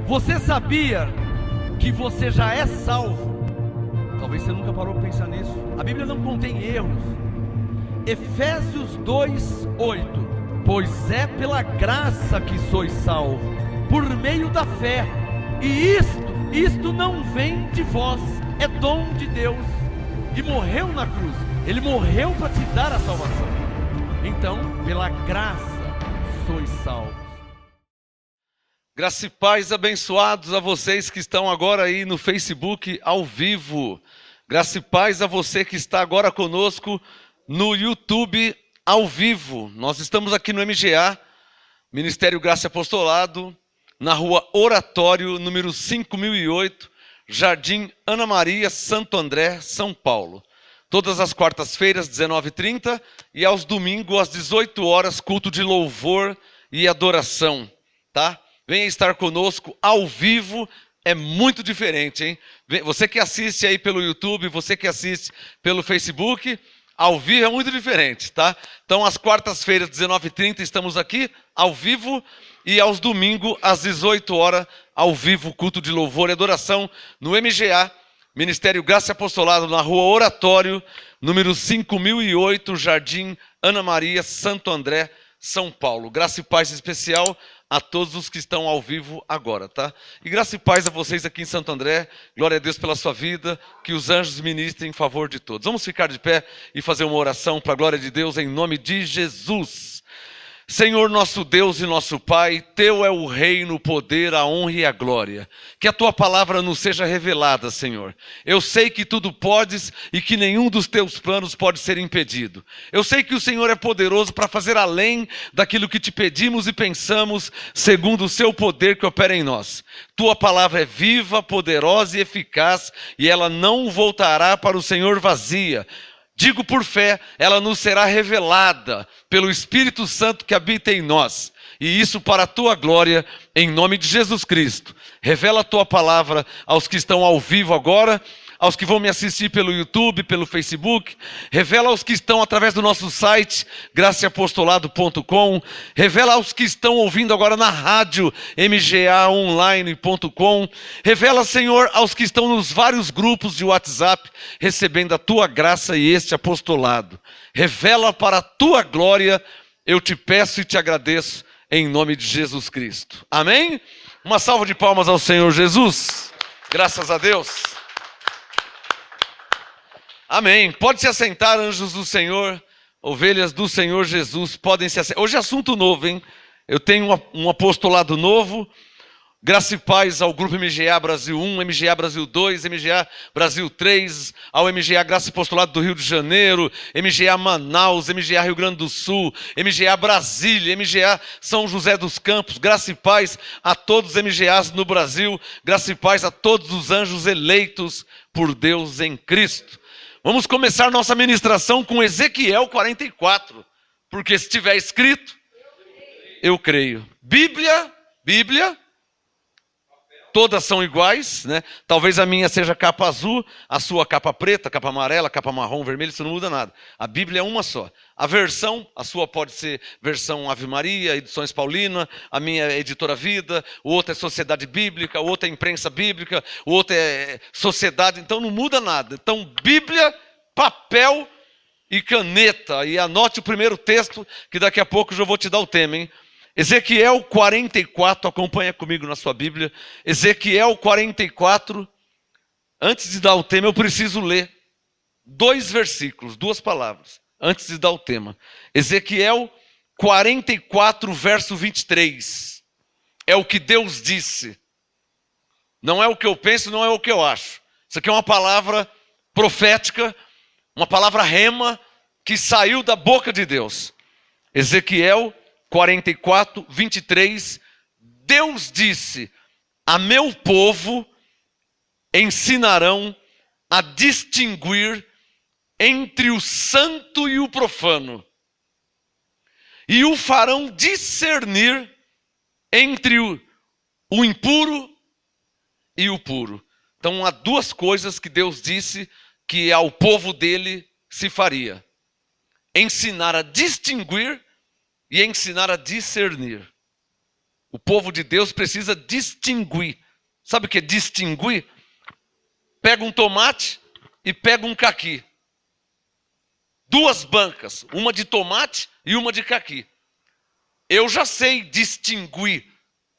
Você sabia que você já é salvo? Talvez você nunca parou para pensar nisso. A Bíblia não contém erros. Efésios 2:8. Pois é pela graça que sois salvos, por meio da fé. E isto não vem de vós, é dom de Deus. E morreu na cruz. Ele morreu para te dar a salvação. Então, pela graça sois salvos. Graça e paz abençoados a vocês que estão agora aí no Facebook ao vivo. Graça e paz a você que está agora conosco no YouTube ao vivo. Nós estamos aqui no MGA, Ministério Graça e Apostolado, na rua Oratório, número 5008, Jardim Ana Maria, Santo André, São Paulo. Todas as quartas-feiras, 19h30, e aos domingos, às 18 horas, culto de louvor e adoração, tá? Venha estar conosco ao vivo, é muito diferente, hein? Você que assiste aí pelo YouTube, você que assiste pelo Facebook, ao vivo é muito diferente, tá? Então, às quartas-feiras, 19h30, estamos aqui, ao vivo, e aos domingos, às 18 horas, ao vivo, culto de louvor e adoração, no MGA, Ministério Graça e Apostolado, na rua Oratório, número 5008, Jardim Ana Maria, Santo André, São Paulo. Graça e paz especial a todos os que estão ao vivo agora, tá? E graça e paz a vocês aqui em Santo André. Glória a Deus pela sua vida, que os anjos ministrem em favor de todos. Vamos ficar de pé e fazer uma oração para a glória de Deus em nome de Jesus. Senhor nosso Deus e nosso Pai, Teu é o reino, o poder, a honra e a glória. Que a Tua palavra nos seja revelada, Senhor. Eu sei que tudo podes e que nenhum dos Teus planos pode ser impedido. Eu sei que o Senhor é poderoso para fazer além daquilo que Te pedimos e pensamos, segundo o Seu poder que opera em nós. Tua palavra é viva, poderosa e eficaz, e ela não voltará para o Senhor vazia. Digo por fé, ela nos será revelada pelo Espírito Santo que habita em nós. E isso para a Tua glória, em nome de Jesus Cristo. Revela a Tua palavra aos que estão ao vivo agora, aos que vão me assistir pelo YouTube, pelo Facebook. Revela aos que estão através do nosso site, graceapostolado.com. Revela aos que estão ouvindo agora na rádio, mgaonline.com. Revela, Senhor, aos que estão nos vários grupos de WhatsApp, recebendo a Tua graça e este apostolado. Revela para a Tua glória, eu te peço e te agradeço, em nome de Jesus Cristo. Amém? Uma salva de palmas ao Senhor Jesus. Graças a Deus. Amém. Pode se assentar, anjos do Senhor, ovelhas do Senhor Jesus, podem se assentar. Hoje é assunto novo, hein? Eu tenho um apostolado novo. Graça e paz ao Grupo MGA Brasil 1, MGA Brasil 2, MGA Brasil 3, ao MGA Graça e Apostolado do Rio de Janeiro, MGA Manaus, MGA Rio Grande do Sul, MGA Brasília, MGA São José dos Campos. Graça e paz a todos os MGAs no Brasil. Graça e paz a todos os anjos eleitos por Deus em Cristo. Vamos começar nossa ministração com Ezequiel 44, porque se estiver escrito, eu creio. Bíblia, todas são iguais, né? Talvez a minha seja capa azul, a sua capa preta, capa amarela, capa marrom, vermelho, isso não muda nada. A Bíblia é uma só. A versão, a sua pode ser versão Ave Maria, Edições Paulina, a minha é Editora Vida, o outro é Sociedade Bíblica, o outro é Imprensa Bíblica, o outro é Sociedade, então não muda nada. Então, Bíblia, papel e caneta. E anote o primeiro texto, que daqui a pouco eu já vou te dar o tema, hein? Ezequiel 44, acompanha comigo na sua Bíblia. Ezequiel 44, antes de dar o tema, eu preciso ler 2 versículos, 2 palavras, antes de dar o tema. Ezequiel 44, verso 23. É o que Deus disse. Não é o que eu penso, não é o que eu acho. Isso aqui é uma palavra profética, uma palavra rema, que saiu da boca de Deus. Ezequiel 44, 23, Deus disse: a meu povo ensinarão a distinguir entre o santo e o profano, e o farão discernir entre o impuro e o puro. Então há 2 coisas que Deus disse que ao povo dele se faria: ensinar a distinguir e ensinar a discernir. O povo de Deus precisa distinguir. Sabe o que é distinguir? Pega um tomate e pega um caqui. Duas bancas, uma de tomate e uma de caqui. Eu já sei distinguir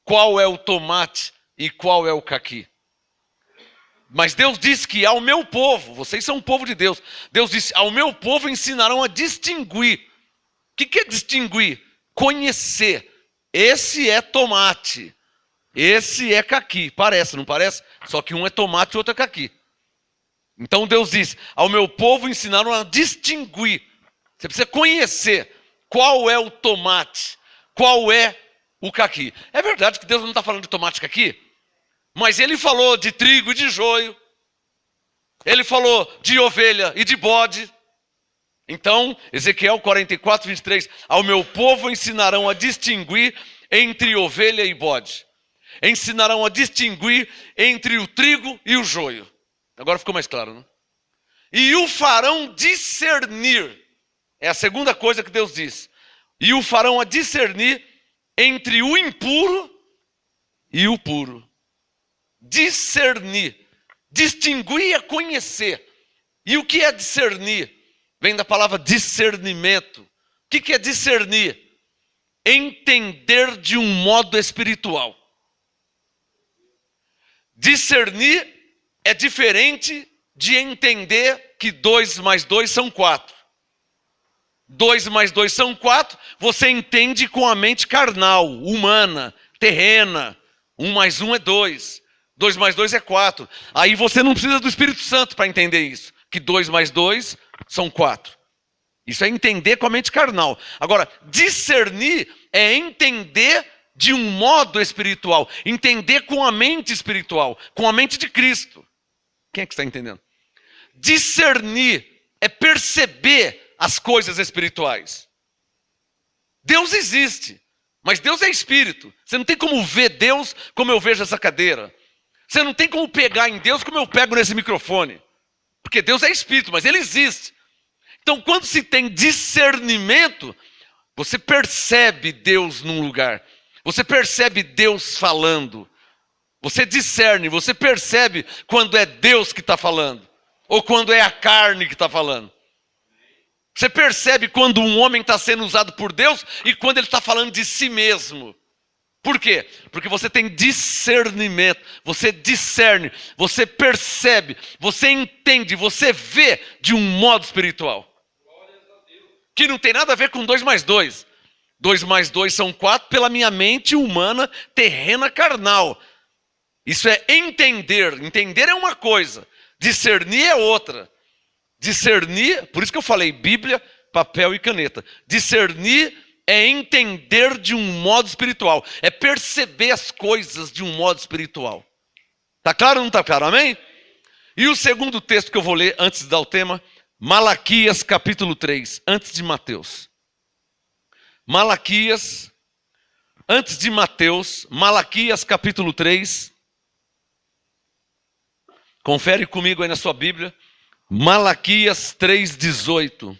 qual é o tomate e qual é o caqui. Mas Deus disse que ao meu povo, vocês são um povo de Deus, Deus disse, ao meu povo ensinarão a distinguir. O que é distinguir? Conhecer. Esse é tomate, esse é caqui. Parece, não parece? Só que um é tomate e outro é caqui. Então Deus diz, ao meu povo ensinaram a distinguir. Você precisa conhecer qual é o tomate, qual é o caqui. É verdade que Deus não está falando de tomate e caqui, mas Ele falou de trigo e de joio. Ele falou de ovelha e de bode. Então, Ezequiel 44, 23, ao meu povo ensinarão a distinguir entre ovelha e bode. Ensinarão a distinguir entre o trigo e o joio. Agora ficou mais claro, não? E o farão discernir. É a segunda coisa que Deus diz. E o farão a discernir entre o impuro e o puro. Discernir. Distinguir é conhecer. E o que é discernir? Vem da palavra discernimento. O que é discernir? Entender de um modo espiritual. Discernir é diferente de entender que 2 mais 2 são 4. 2 mais 2 são 4, você entende com a mente carnal, humana, terrena. 1 mais 1 é 2. 2 mais 2 é 4. Aí você não precisa do Espírito Santo para entender isso. Que 2 mais 2 são 4. Isso é entender com a mente carnal. Agora, discernir é entender de um modo espiritual. Entender com a mente espiritual, com a mente de Cristo. Quem é que está entendendo? Discernir é perceber as coisas espirituais. Deus existe, mas Deus é espírito. Você não tem como ver Deus como eu vejo essa cadeira. Você não tem como pegar em Deus como eu pego nesse microfone. Porque Deus é espírito, mas Ele existe. Então, quando se tem discernimento, você percebe Deus num lugar. Você percebe Deus falando. Você discerne, você percebe quando é Deus que está falando. Ou quando é a carne que está falando. Você percebe quando um homem está sendo usado por Deus e quando ele está falando de si mesmo. Por quê? Porque você tem discernimento, você discerne, você percebe, você entende, você vê de um modo espiritual. Que não tem nada a ver com 2 mais 2. 2 mais 2 são 4 pela minha mente humana, terrena, carnal. Isso é entender. Entender é uma coisa, discernir é outra. Discernir, por isso que eu falei Bíblia, papel e caneta. Discernir é entender de um modo espiritual. É perceber as coisas de um modo espiritual. Está claro ou não está claro? Amém? E o segundo texto que eu vou ler antes de dar o tema, Malaquias capítulo 3, antes de Mateus. Malaquias, antes de Mateus, Malaquias capítulo 3. Confere comigo aí na sua Bíblia. Malaquias 3,18.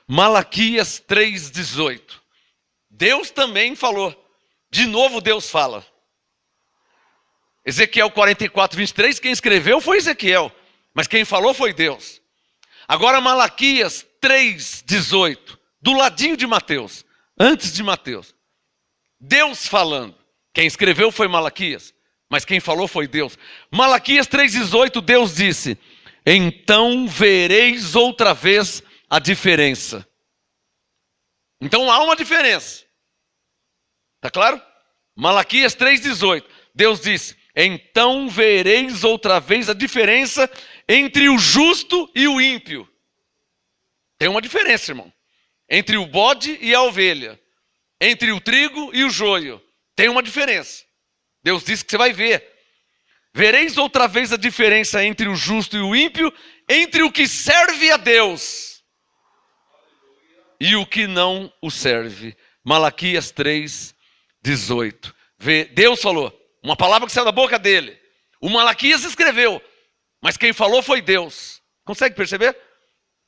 Malaquias 3,18. Deus também falou. De novo Deus fala. Ezequiel 44, 23, quem escreveu foi Ezequiel. Mas quem falou foi Deus. Agora Malaquias 3,18. Do ladinho de Mateus. Antes de Mateus. Deus falando. Quem escreveu foi Malaquias. Mas quem falou foi Deus. Malaquias 3,18, Deus disse: então vereis outra vez a diferença. Então há uma diferença. Está claro? Malaquias 3,18, Deus disse: então vereis outra vez a diferença entre o justo e o ímpio. Tem uma diferença, irmão. Entre o bode e a ovelha. Entre o trigo e o joio. Tem uma diferença. Deus disse que você vai ver. Vereis outra vez a diferença entre o justo e o ímpio, entre o que serve a Deus e o que não o serve. Malaquias 3,18. Deus falou, uma palavra que saiu da boca dele. O Malaquias escreveu, mas quem falou foi Deus. Consegue perceber?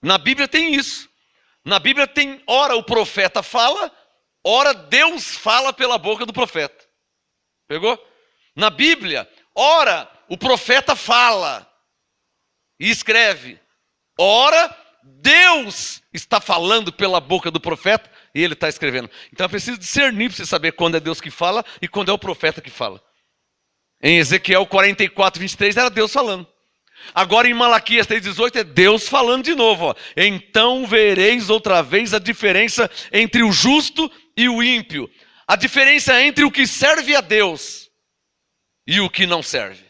Na Bíblia tem isso. Na Bíblia tem, ora o profeta fala, ora Deus fala pela boca do profeta. Pegou? Na Bíblia, ora o profeta fala e escreve. Ora Deus está falando pela boca do profeta e ele está escrevendo. Então é preciso discernir para você saber quando é Deus que fala e quando é o profeta que fala. Em Ezequiel 44, 23 era Deus falando. Agora em Malaquias 3,18 é Deus falando de novo. Ó. Então vereis outra vez a diferença entre o justo e o ímpio. A diferença entre o que serve a Deus e o que não serve.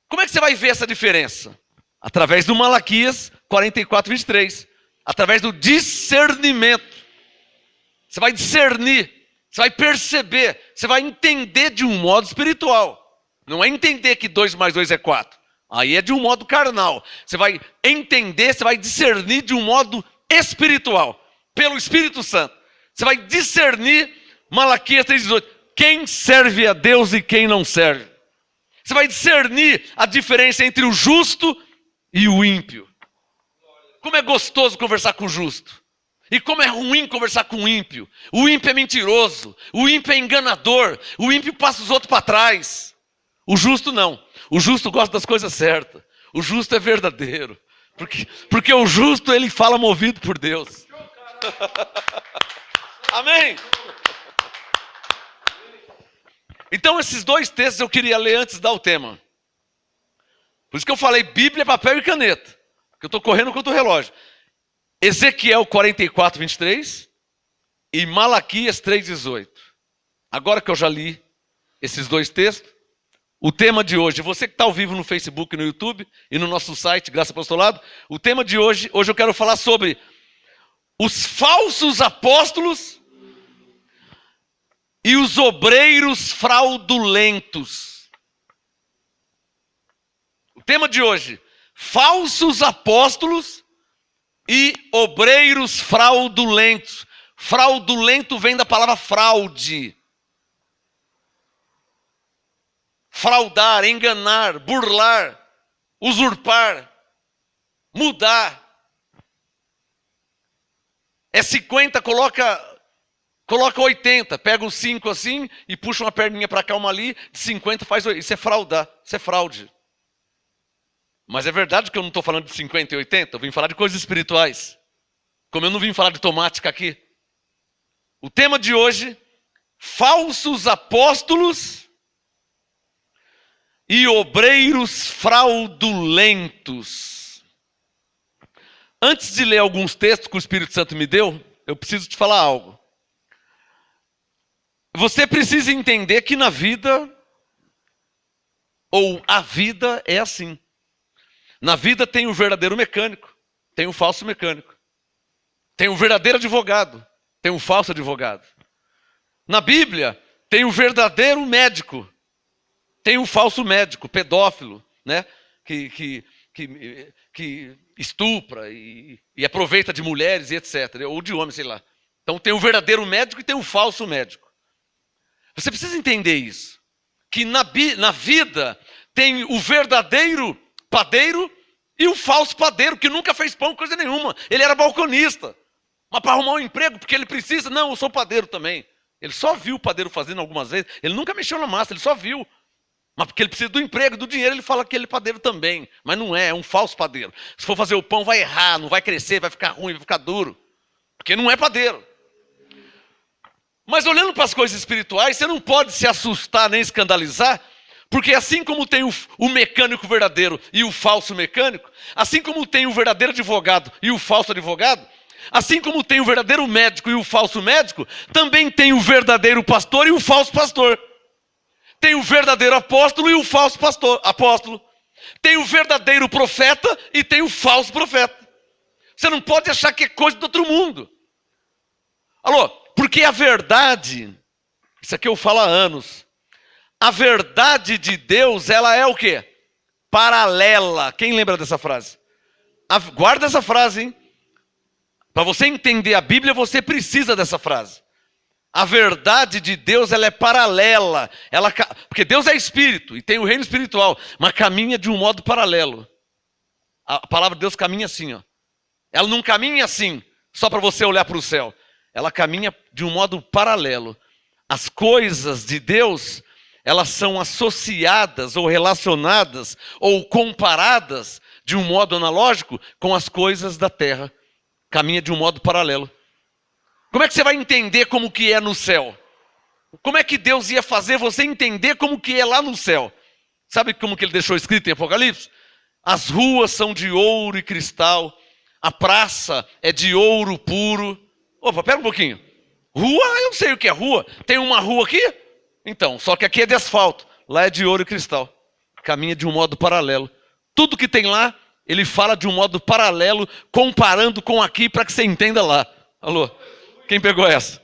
Como é que você vai ver essa diferença? Através do Malaquias 44, 23. Através do discernimento. Você vai discernir. Você vai perceber. Você vai entender de um modo espiritual. Não é entender que 2 mais 2 é 4. Aí é de um modo carnal. Você vai entender, você vai discernir de um modo espiritual. Pelo Espírito Santo. Você vai discernir Malaquias 3,18. Quem serve a Deus e quem não serve. Você vai discernir a diferença entre o justo e o ímpio. Como é gostoso conversar com o justo. E como é ruim conversar com o ímpio. O ímpio é mentiroso. O ímpio é enganador. O ímpio passa os outros para trás. O justo não. O justo gosta das coisas certas. O justo é verdadeiro. Porque o justo, ele fala movido por Deus. Amém? Então esses 2 textos eu queria ler antes de dar o tema. Por isso que eu falei Bíblia, papel e caneta. Porque eu estou correndo contra o relógio. Ezequiel 44, 23 e Malaquias 3,18. Agora que eu já li esses 2 textos, o tema de hoje, você que está ao vivo no Facebook, no YouTube e no nosso site, Graça Apostolado, o tema de hoje eu quero falar sobre os falsos apóstolos e os obreiros fraudulentos. O tema de hoje, falsos apóstolos e obreiros fraudulentos. Fraudulento vem da palavra fraude. Fraudar, enganar, burlar, usurpar, mudar. É 50, coloca 80, pega os 5 assim e puxa uma perninha para cá, uma ali, de 50 faz 80. Isso é fraudar, isso é fraude. Mas é verdade que eu não estou falando de 50 e 80, eu vim falar de coisas espirituais. Como eu não vim falar de tomate aqui. O tema de hoje, falsos apóstolos e obreiros fraudulentos. Antes de ler alguns textos que o Espírito Santo me deu, eu preciso te falar algo. Você precisa entender que na vida, ou a vida é assim. Na vida tem o verdadeiro mecânico, tem o falso mecânico. Tem o verdadeiro advogado, tem o falso advogado. Na Bíblia tem o verdadeiro médico, tem o falso médico, pedófilo, né? Que estupra e aproveita de mulheres e etc. Ou de homens, sei lá. Então tem o verdadeiro médico e tem o falso médico. Você precisa entender isso. Que na vida tem o verdadeiro padeiro e o falso padeiro, que nunca fez pão, coisa nenhuma. Ele era balconista. Mas para arrumar um emprego, porque ele precisa, não, eu sou padeiro também. Ele só viu o padeiro fazendo algumas vezes. Ele nunca mexeu na massa, ele só viu. Mas porque ele precisa do emprego, do dinheiro, ele fala que ele é padeiro também. Mas não é um falso padeiro. Se for fazer o pão, vai errar, não vai crescer, vai ficar ruim, vai ficar duro. Porque não é padeiro. Mas olhando para as coisas espirituais, você não pode se assustar nem escandalizar, porque assim como tem o mecânico verdadeiro e o falso mecânico, assim como tem o verdadeiro advogado e o falso advogado, assim como tem o verdadeiro médico e o falso médico, também tem o verdadeiro pastor e o falso pastor. Tem o verdadeiro apóstolo e o falso apóstolo. Tem o verdadeiro profeta e tem o falso profeta. Você não pode achar que é coisa do outro mundo. Alô, porque a verdade, isso aqui eu falo há anos, a verdade de Deus, ela é o quê? Paralela. Quem lembra dessa frase? Guarda essa frase, hein? Para você entender a Bíblia, você precisa dessa frase. A verdade de Deus, ela é paralela. Porque Deus é espírito e tem o reino espiritual, mas caminha de um modo paralelo. A palavra de Deus caminha assim, ó. Ela não caminha assim, só para você olhar para o céu. ela caminha de um modo paralelo. As coisas de Deus, elas são associadas ou relacionadas ou comparadas de um modo analógico com as coisas da terra. Caminha de um modo paralelo. Como é que você vai entender como que é no céu? Como é que Deus ia fazer você entender como que é lá no céu? Sabe como que ele deixou escrito em Apocalipse? As ruas são de ouro e cristal, a praça é de ouro puro. Opa, pera um pouquinho. Rua, eu não sei o que é rua. Tem uma rua aqui? Então, só que aqui é de asfalto. Lá é de ouro e cristal. Caminha de um modo paralelo. Tudo que tem lá, ele fala de um modo paralelo, comparando com aqui para que você entenda lá. Alô? Quem pegou essa?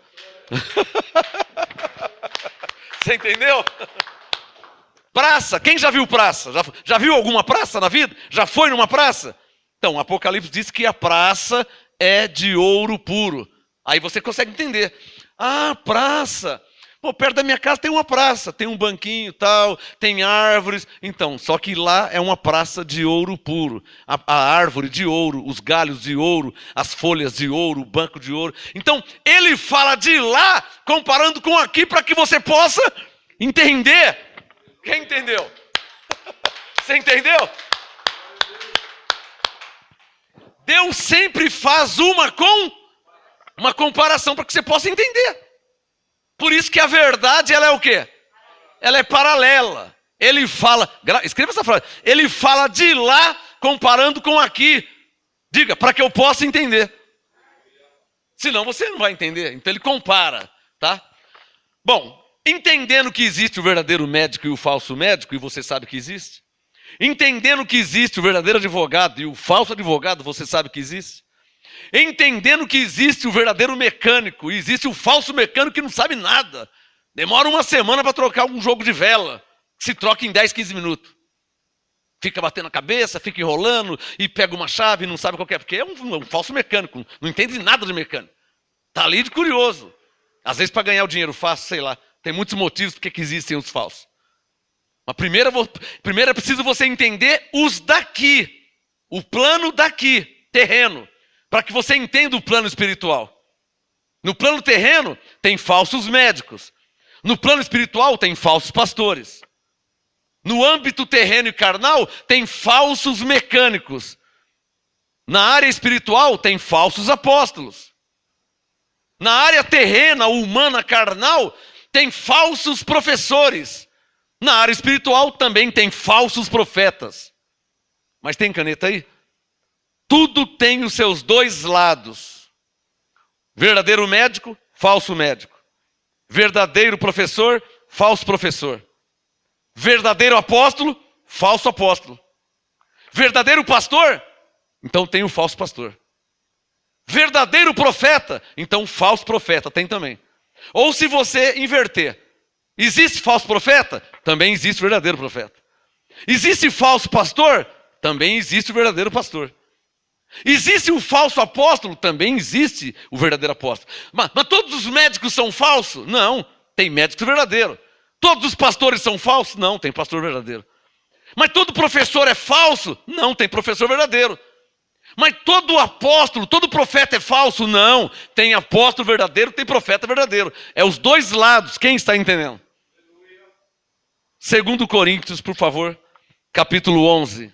Você entendeu? Praça, quem já viu praça? Já viu alguma praça na vida? Já foi numa praça? Então, Apocalipse diz que a praça é de ouro puro. Aí você consegue entender. Ah, praça. Pô, perto da minha casa tem uma praça, tem um banquinho e tal, tem árvores. Então, só que lá é uma praça de ouro puro. A árvore de ouro, os galhos de ouro, as folhas de ouro, o banco de ouro. Então, ele fala de lá, comparando com aqui, para que você possa entender. Quem entendeu? Você entendeu? Deus sempre faz uma comparação para que você possa entender. Por isso que a verdade, ela é o quê? Ela é paralela. Ele fala, escreva essa frase, ele fala de lá comparando com aqui. Diga, para que eu possa entender. Senão você não vai entender. Então ele compara, tá? Bom, entendendo que existe o verdadeiro médico e o falso médico, e você sabe que existe. Entendendo que existe o verdadeiro advogado e o falso advogado, você sabe que existe. Entendendo que existe o verdadeiro mecânico e existe o falso mecânico que não sabe nada. Demora uma semana para trocar um jogo de vela, que se troca em 10, 15 minutos. Fica batendo a cabeça, fica enrolando e pega uma chave e não sabe qual que é, porque é um falso mecânico, não entende nada de mecânico. Está ali de curioso. Às vezes para ganhar o dinheiro fácil, sei lá. Tem muitos motivos porque que existem os falsos. Mas primeiro é preciso você entender os daqui. O plano daqui, terreno. Para que você entenda o plano espiritual. No plano terreno, tem falsos médicos. No plano espiritual, tem falsos pastores. No âmbito terreno e carnal, tem falsos mecânicos. Na área espiritual, tem falsos apóstolos. Na área terrena, humana, carnal, tem falsos professores. Na área espiritual também tem falsos profetas. Mas tem caneta aí? Tudo tem os seus dois lados. Verdadeiro médico, falso médico. Verdadeiro professor, falso professor. Verdadeiro apóstolo, falso apóstolo. Verdadeiro pastor, então tem o falso pastor. Verdadeiro profeta, então falso profeta tem também. Ou se você inverter, existe falso profeta? Também existe o verdadeiro profeta. Existe falso pastor? Também existe o verdadeiro pastor. Existe o falso apóstolo? Também existe o verdadeiro apóstolo. Mas todos os médicos são falsos? Não, tem médico verdadeiro. Todos os pastores são falsos? Não, tem pastor verdadeiro. Mas todo professor é falso? Não, tem professor verdadeiro. Mas todo apóstolo, todo profeta é falso? Não, tem apóstolo verdadeiro, tem profeta verdadeiro. É os dois lados, quem está entendendo? 2 Coríntios, por favor, capítulo 11.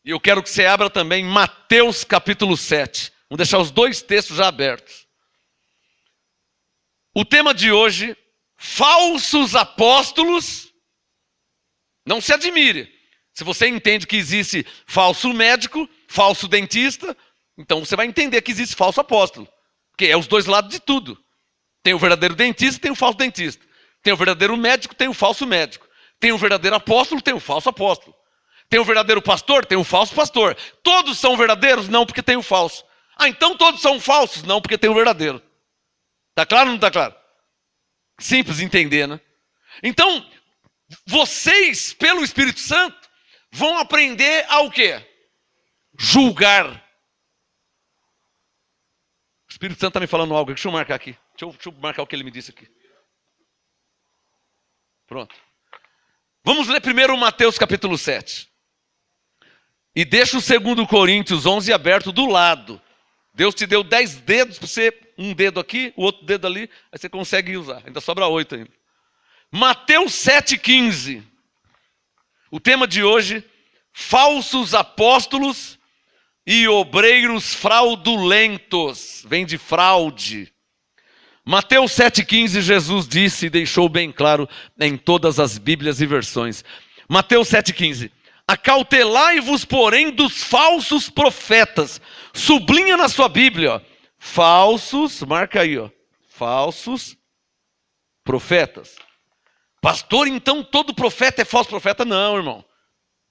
E eu quero que você abra também Mateus capítulo 7. Vamos deixar os dois textos já abertos. O tema de hoje, falsos apóstolos. Não se admire. Se você entende que existe falso médico, falso dentista, então você vai entender que existe falso apóstolo. Porque é os dois lados de tudo. Tem o verdadeiro dentista, tem o falso dentista. Tem o verdadeiro médico, tem o falso médico. Tem o verdadeiro apóstolo, tem o falso apóstolo. Tem o verdadeiro pastor, tem o falso pastor. Todos são verdadeiros? Não, porque tem o falso. Ah, então todos são falsos? Não, porque tem o verdadeiro. Está claro ou não está claro? Simples de entender, né? Então, vocês, pelo Espírito Santo, vão aprender ao quê? Julgar. O Espírito Santo está me falando algo. Deixa eu marcar aqui. Deixa eu marcar o que ele me disse aqui. Pronto. Vamos ler primeiro Mateus capítulo 7. E deixa o 2 Coríntios 11 aberto do lado. Deus te deu 10 dedos para você um dedo aqui, o outro dedo ali, aí você consegue usar. Ainda sobra 8 ainda. Mateus 7,15. O tema de hoje, falsos apóstolos e obreiros fraudulentos. Vem de fraude. Mateus 7,15, Jesus disse e deixou bem claro em todas as Bíblias e versões. Mateus 7,15. Acautelai-vos, porém, dos falsos profetas. Sublinha na sua Bíblia, ó. Falsos, marca aí, ó. Falsos profetas. Pastor, então todo profeta é falso profeta? Não, irmão.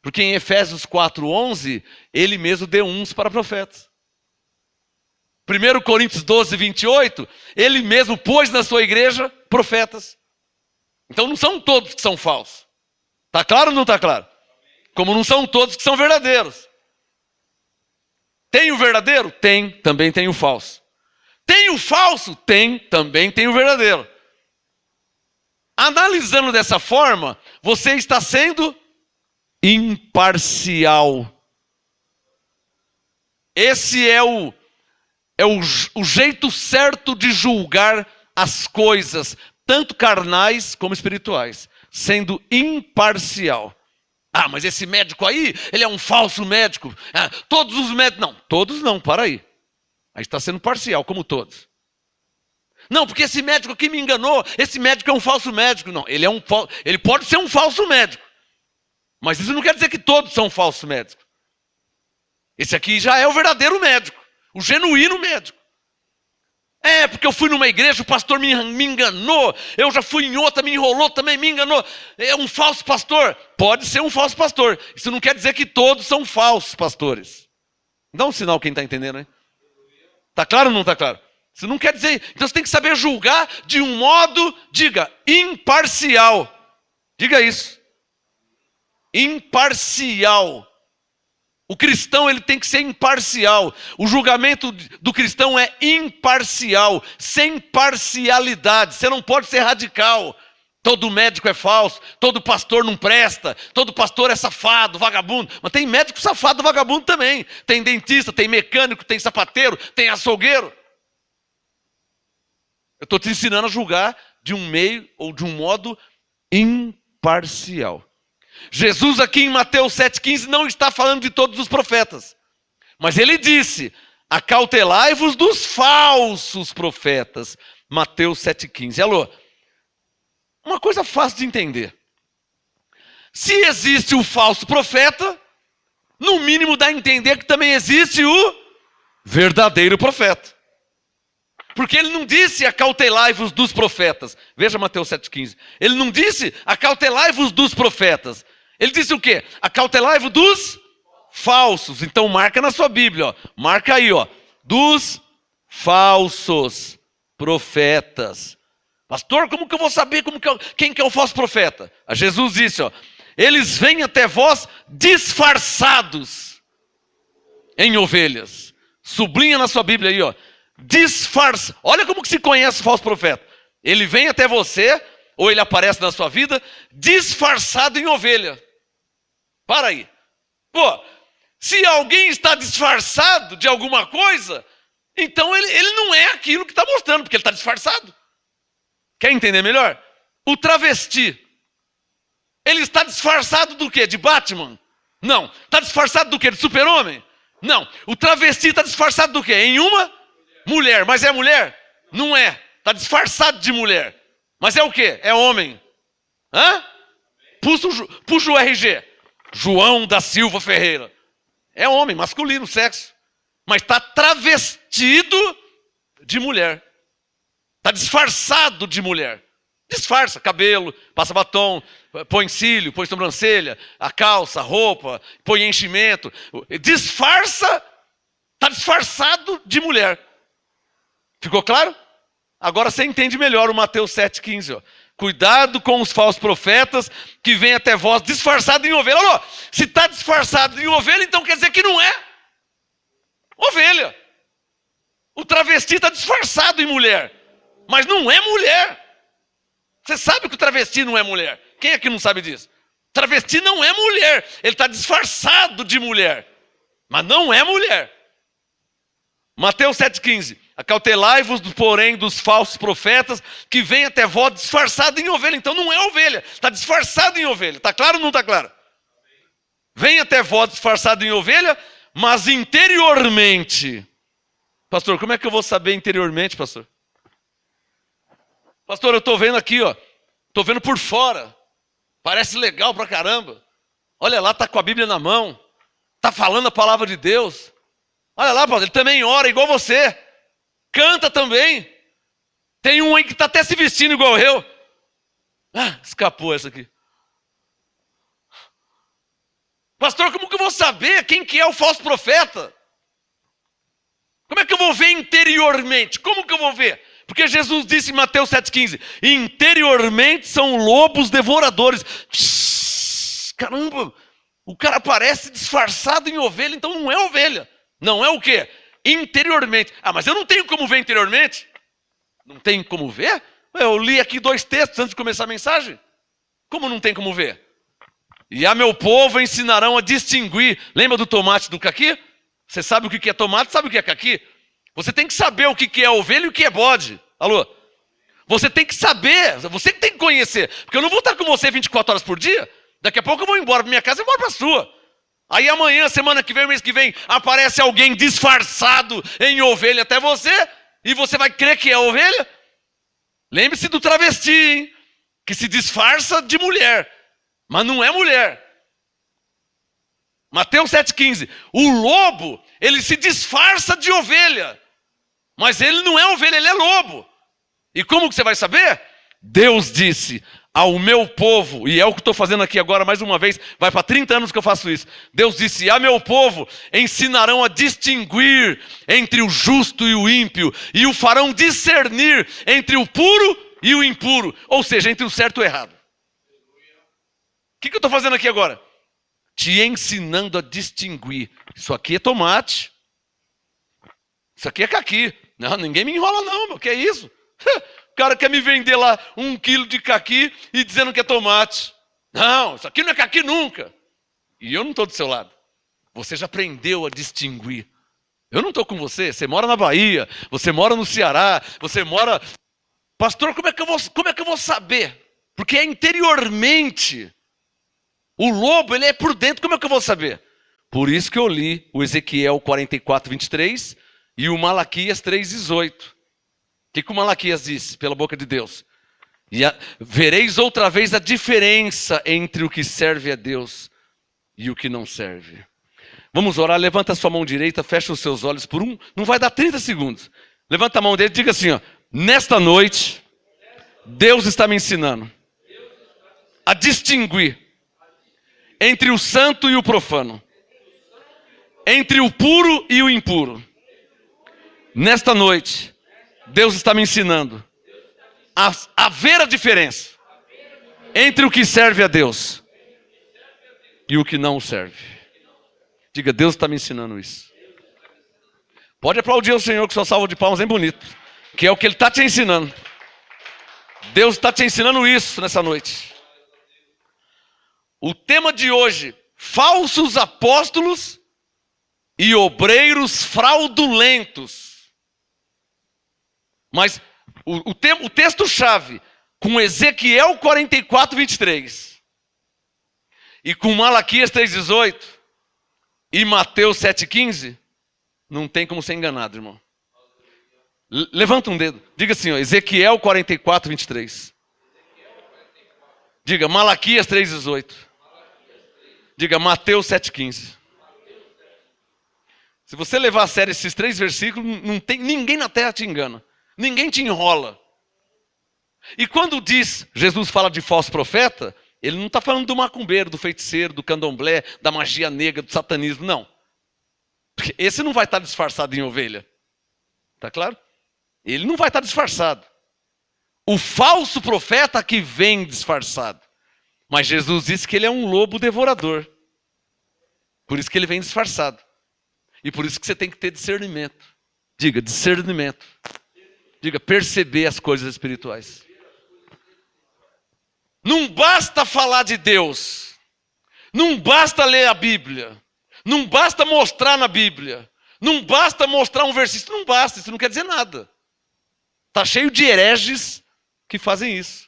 Porque em Efésios 4,11, ele mesmo deu uns para profetas. 1 Coríntios 12,28, ele mesmo pôs na sua igreja profetas. Então não são todos que são falsos. Está claro ou não está claro? Como não são todos que são verdadeiros. Tem o verdadeiro? Tem, também tem o falso. Tem o falso? Tem, também tem o verdadeiro. Analisando dessa forma, você está sendo imparcial. Esse é o jeito certo de julgar as coisas, tanto carnais como espirituais, sendo imparcial. Ah, mas esse médico aí, ele é um falso médico. Ah, todos os médicos... Não, todos não, para aí. Aí está sendo parcial, como todos. Não, porque esse médico aqui me enganou, esse médico é um falso médico. Não, ele pode ser um falso médico. Mas isso não quer dizer que todos são falsos médicos. Esse aqui já é o verdadeiro médico, o genuíno médico. É, porque eu fui numa igreja, o pastor me enganou, eu já fui em outra, me enrolou também, me enganou. É um falso pastor. Pode ser um falso pastor. Isso não quer dizer que todos são falsos pastores. Dá um sinal quem está entendendo, hein? Está claro ou não está claro? Isso não quer dizer... Então você tem que saber julgar de um modo, diga, imparcial. Diga isso. Imparcial. O cristão, ele tem que ser imparcial. O julgamento do cristão é imparcial, sem parcialidade. Você não pode ser radical. Todo médico é falso, todo pastor não presta, todo pastor é safado, vagabundo. Mas tem médico safado, vagabundo também. Tem dentista, tem mecânico, tem sapateiro, tem açougueiro. Eu estou te ensinando a julgar de um meio ou de um modo imparcial. Jesus aqui em Mateus 7,15 não está falando de todos os profetas. Mas ele disse, acautelai-vos dos falsos profetas. Mateus 7,15. Alô? Uma coisa fácil de entender. Se existe o falso profeta, no mínimo dá a entender que também existe o verdadeiro profeta. Porque ele não disse acautelai-vos dos profetas. Veja Mateus 7,15. Ele não disse acautelai-vos dos profetas. Ele disse o quê? Acautelai-vos dos falsos. Então marca na sua Bíblia, ó. Marca aí, ó. Dos falsos profetas. Pastor, como que eu vou saber quem que é o falso profeta? A Jesus disse, ó. Eles vêm até vós disfarçados em ovelhas. Sublinha na sua Bíblia aí, ó. Disfarça. Olha como que se conhece o falso profeta. Ele vem até você, ou ele aparece na sua vida, disfarçado em ovelha. Para aí. Pô, se alguém está disfarçado de alguma coisa, então ele não é aquilo que está mostrando, porque ele está disfarçado. Quer entender melhor? O travesti. Ele está disfarçado do quê? De Batman? Não. Está disfarçado do quê? De super-homem? Não. O travesti está disfarçado do quê? Em uma mulher. Mas é mulher? Não é. Está disfarçado de mulher. Mas é o quê? É homem. Hã? Puxa o RG. João da Silva Ferreira. É homem, masculino, sexo. Mas está travestido de mulher. Está disfarçado de mulher. Disfarça, cabelo, passa batom, põe cílio, põe sobrancelha, a calça, a roupa, põe enchimento. Disfarça, está disfarçado de mulher. Ficou claro? Agora você entende melhor o Mateus 7,15. Ó. Cuidado com os falsos profetas que vêm até vós disfarçado em ovelha. Olha, se está disfarçado em ovelha, então quer dizer que não é ovelha. O travesti está disfarçado em mulher, mas não é mulher. Você sabe que o travesti não é mulher. Quem é que não sabe disso? Travesti não é mulher. Ele está disfarçado de mulher, mas não é mulher. Mateus 7,15. Acautelai-vos, porém, dos falsos profetas, que vêm até vós disfarçado em ovelha. Então não é ovelha, está disfarçado em ovelha. Está claro ou não está claro? Vem até vós disfarçado em ovelha, mas interiormente. Pastor, como é que eu vou saber interiormente, pastor? Pastor, eu estou vendo aqui, ó. Estou vendo por fora. Parece legal pra caramba. Olha lá, está com a Bíblia na mão. Está falando a palavra de Deus. Olha lá, pastor, ele também ora igual você. Canta também. Tem um aí que está até se vestindo igual eu. Ah, escapou essa aqui. Pastor, como que eu vou saber quem que é o falso profeta? Como é que eu vou ver interiormente? Como que eu vou ver? Porque Jesus disse em Mateus 7,15, interiormente são lobos devoradores. Caramba, o cara parece disfarçado em ovelha, então não é ovelha. Não é o quê? Interiormente. Ah, mas eu não tenho como ver interiormente? Não tem como ver? Eu li aqui 2 textos antes de começar a mensagem. Como não tem como ver? E a meu povo ensinarão a distinguir. Lembra do tomate do caqui? Você sabe o que é tomate, sabe o que é caqui? Você tem que saber o que é ovelha e o que é bode. Alô? Você tem que saber, você que tem que conhecer. Porque eu não vou estar com você 24 horas por dia. Daqui a pouco eu vou embora para minha casa e vou para a sua. Aí amanhã, semana que vem, mês que vem, aparece alguém disfarçado em ovelha até você. E você vai crer que é ovelha? Lembre-se do travesti, hein? Que se disfarça de mulher. Mas não é mulher. Mateus 7,15. O lobo, ele se disfarça de ovelha. Mas ele não é ovelha, ele é lobo. E como que você vai saber? Deus disse ao meu povo, e é o que estou fazendo aqui agora mais uma vez, vai para 30 anos que eu faço isso. Deus disse, a meu povo ensinarão a distinguir entre o justo e o ímpio, e o farão discernir entre o puro e o impuro, ou seja, entre o certo e o errado. O que eu estou fazendo aqui agora? Te ensinando a distinguir. Isso aqui é tomate. Isso aqui é caqui. Não, ninguém me enrola não, meu. Que é isso? O cara quer me vender lá 1 quilo de caqui e dizendo que é tomate. Não, isso aqui não é caqui nunca. E eu não estou do seu lado. Você já aprendeu a distinguir. Eu não estou com você. Você mora na Bahia. Você mora no Ceará. Você mora... Pastor, como é que eu vou saber? Porque é interiormente... O lobo, ele é por dentro, como é que eu vou saber? Por isso que eu li o Ezequiel 44, 23 e o Malaquias 3, 18. O que o Malaquias disse pela boca de Deus? Vereis outra vez a diferença entre o que serve a Deus e o que não serve. Vamos orar, levanta a sua mão direita, fecha os seus olhos por não vai dar 30 segundos. Levanta a mão dele e diga assim, ó, nesta noite, Deus está me ensinando a distinguir entre o santo e o profano, entre o puro e o impuro. Nesta noite, Deus está me ensinando a ver a diferença entre o que serve a Deus e o que não serve. Diga, Deus está me ensinando isso. Pode aplaudir o Senhor com sua salva de palmas bem bonito, que é o que Ele está te ensinando. Deus está te ensinando isso nessa noite. O tema de hoje, falsos apóstolos e obreiros fraudulentos. Mas o texto-chave, com Ezequiel 44, 23, e com Malaquias 3, 18, e Mateus 7, 15, não tem como ser enganado, irmão. Levanta um dedo, diga assim, ó, Ezequiel 44, 23. Diga Malaquias 3, 18. Diga Mateus 7,15. Se você levar a sério esses 3 versículos, não tem, ninguém na terra te engana. Ninguém te enrola. E quando Jesus fala de falso profeta, ele não está falando do macumbeiro, do feiticeiro, do candomblé, da magia negra, do satanismo, não. Porque esse não vai estar disfarçado em ovelha. Está claro? Ele não vai estar disfarçado. O falso profeta que vem disfarçado. Mas Jesus disse que ele é um lobo devorador. Por isso que ele vem disfarçado. E por isso que você tem que ter discernimento. Diga, discernimento. Diga, perceber as coisas espirituais. Não basta falar de Deus. Não basta ler a Bíblia. Não basta mostrar na Bíblia. Não basta mostrar um versículo, não basta, isso não quer dizer nada. Está cheio de hereges que fazem isso.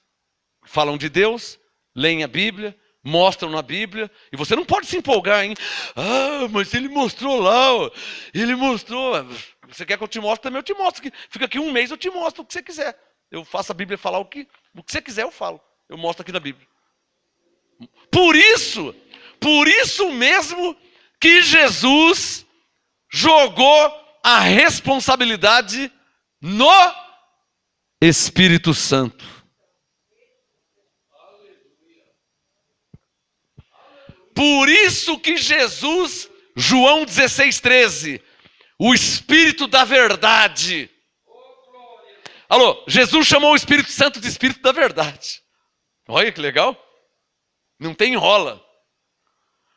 Falam de Deus, leem a Bíblia, mostram na Bíblia, e você não pode se empolgar, hein? Ah, mas ele mostrou lá, ó. Ele mostrou. Você quer que eu te mostre? Também eu te mostro. Fica aqui um mês, eu te mostro o que você quiser. Eu faço a Bíblia falar o que você quiser, eu falo. Eu mostro aqui na Bíblia. Por isso mesmo que Jesus jogou a responsabilidade no Espírito Santo. Por isso que Jesus, João 16:13, o Espírito da verdade. Alô, Jesus chamou o Espírito Santo de Espírito da verdade. Olha que legal. Não tem enrola.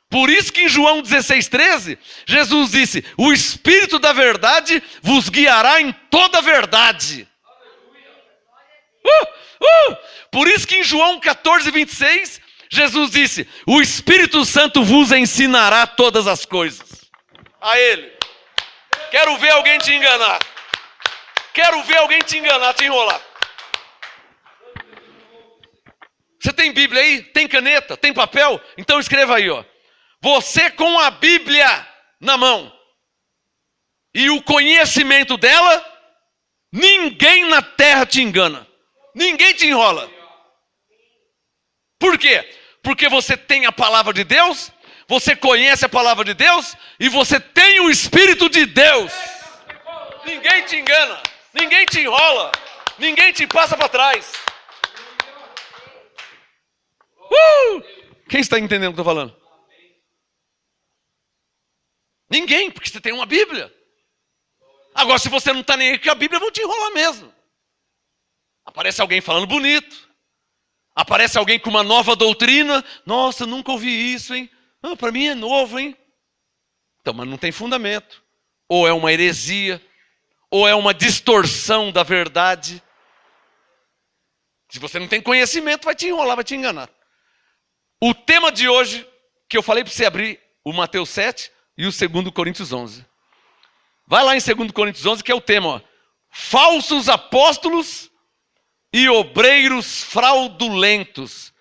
Por isso que em João 16:13, Jesus disse, o Espírito da verdade vos guiará em toda a verdade. Por isso que em João 14:26, Jesus disse, o Espírito Santo vos ensinará todas as coisas. A Ele. Quero ver alguém te enganar. Quero ver alguém te enganar, te enrolar. Você tem Bíblia aí? Tem caneta? Tem papel? Então escreva aí, ó. Você com a Bíblia na mão e o conhecimento dela, ninguém na terra te engana. Ninguém te enrola. Por quê? Porque você tem a palavra de Deus, você conhece a palavra de Deus e você tem o Espírito de Deus. Ninguém te engana, ninguém te enrola, ninguém te passa para trás. Quem está entendendo o que eu estou falando? Ninguém, porque você tem uma Bíblia. Agora, se você não está nem aí com a Bíblia, vão te enrolar mesmo. Aparece alguém falando bonito. Aparece alguém com uma nova doutrina. Nossa, nunca ouvi isso, hein? Ah, para mim é novo, hein? Então, mas não tem fundamento. Ou é uma heresia, ou é uma distorção da verdade. Se você não tem conhecimento, vai te enrolar, vai te enganar. O tema de hoje, que eu falei para você abrir o Mateus 7 e o 2 Coríntios 11. Vai lá em 2 Coríntios 11, que é o tema, ó. Falsos apóstolos e obreiros fraudulentos.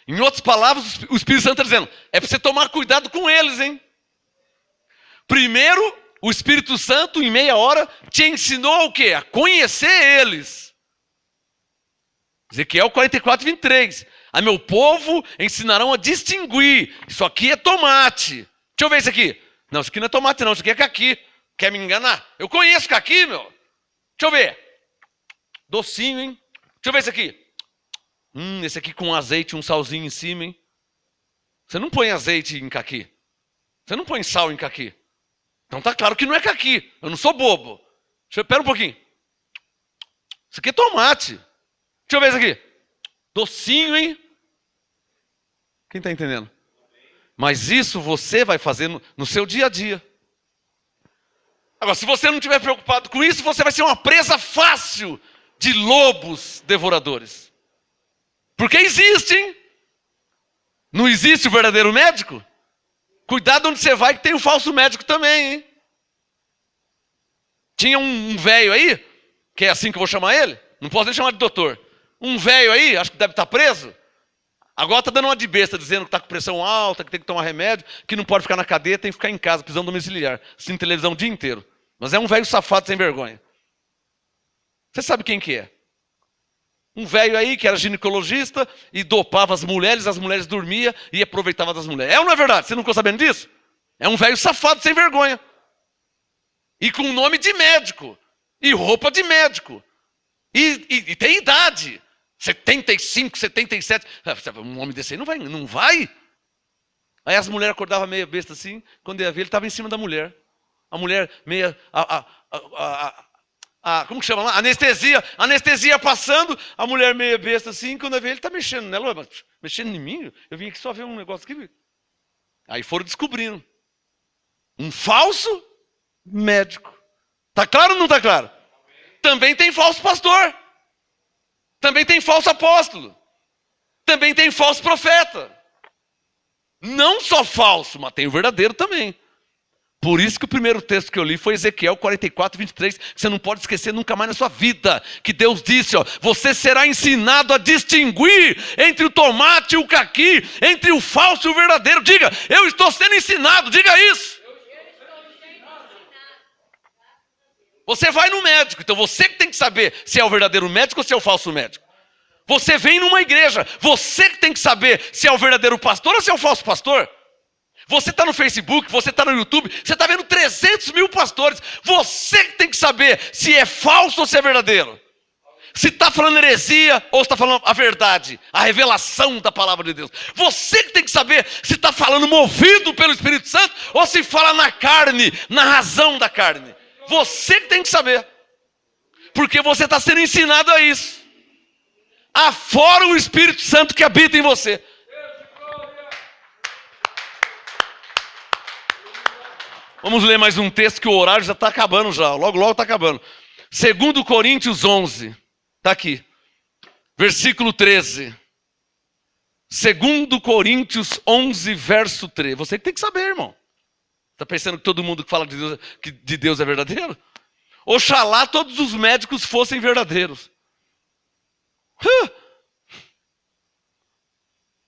Em outras palavras, o Espírito Santo está dizendo, é para você tomar cuidado com eles, hein? Primeiro, o Espírito Santo, em meia hora, te ensinou o quê? A conhecer eles. Ezequiel 44:23. A meu povo ensinarão a distinguir. Isso aqui é tomate. Deixa eu ver isso aqui. Não, isso aqui não é tomate não, isso aqui é caqui. Quer me enganar? Eu conheço caqui, meu. Deixa eu ver. Docinho, hein? Deixa eu ver esse aqui. Esse aqui com azeite, um salzinho em cima, hein? Você não põe azeite em caqui. Você não põe sal em caqui. Então tá claro que não é caqui. Eu não sou bobo. Espera um pouquinho. Isso aqui é tomate. Deixa eu ver isso aqui. Docinho, hein? Quem está entendendo? Mas isso você vai fazer no seu dia a dia. Agora, se você não estiver preocupado com isso, você vai ser uma presa fácil de lobos devoradores. Porque existem. Não existe o verdadeiro médico? Cuidado onde você vai, que tem o falso médico também, hein? Tinha um velho aí, que é assim que eu vou chamar ele, não posso nem chamar de doutor. Um velho aí, acho que deve estar preso. Agora está dando uma de besta, dizendo que está com pressão alta, que tem que tomar remédio, que não pode ficar na cadeia, tem que ficar em casa, prisão domiciliar, assistindo televisão o dia inteiro. Mas é um velho safado sem vergonha. Você sabe quem que é? Um velho aí que era ginecologista e dopava as mulheres dormiam e aproveitava das mulheres. É ou não é verdade? Você não ficou sabendo disso? É um velho safado sem vergonha. E com nome de médico. E roupa de médico. E tem idade. 75, 77. Um homem desse aí não vai. Aí as mulheres acordavam meio besta assim. Quando ia ver, ele estava em cima da mulher. A mulher meia... como que chama lá? Anestesia passando, a mulher meio besta assim, quando eu vi ele está mexendo nela, mexendo em mim, eu vim aqui só ver um negócio aqui. Aí foram descobrindo. Um falso médico. Tá claro ou não tá claro? Também tem falso pastor. Também tem falso apóstolo. Também tem falso profeta. Não só falso, mas tem o verdadeiro também. Por isso que o primeiro texto que eu li foi Ezequiel 44, 23, que você não pode esquecer nunca mais na sua vida, que Deus disse, ó, você será ensinado a distinguir entre o tomate e o caqui, entre o falso e o verdadeiro. Diga, eu estou sendo ensinado, diga isso. Você vai no médico, então você que tem que saber se é o verdadeiro médico ou se é o falso médico. Você vem numa igreja, você que tem que saber se é o verdadeiro pastor ou se é o falso pastor. Você está no Facebook, você está no YouTube, você está vendo 300 mil pastores. Você que tem que saber se é falso ou se é verdadeiro. Se está falando heresia ou se está falando a verdade, a revelação da palavra de Deus. Você que tem que saber se está falando movido pelo Espírito Santo ou se fala na carne, na razão da carne. Você que tem que saber. Porque você está sendo ensinado a isso. Afora o Espírito Santo que habita em você. Vamos ler mais um texto que o horário já está acabando já. Logo, logo está acabando. 2 Coríntios 11. Está aqui. Versículo 13. 2 Coríntios 11, verso 13. Você que tem que saber, irmão. Está pensando que todo mundo que fala de Deus é verdadeiro? Oxalá todos os médicos fossem verdadeiros.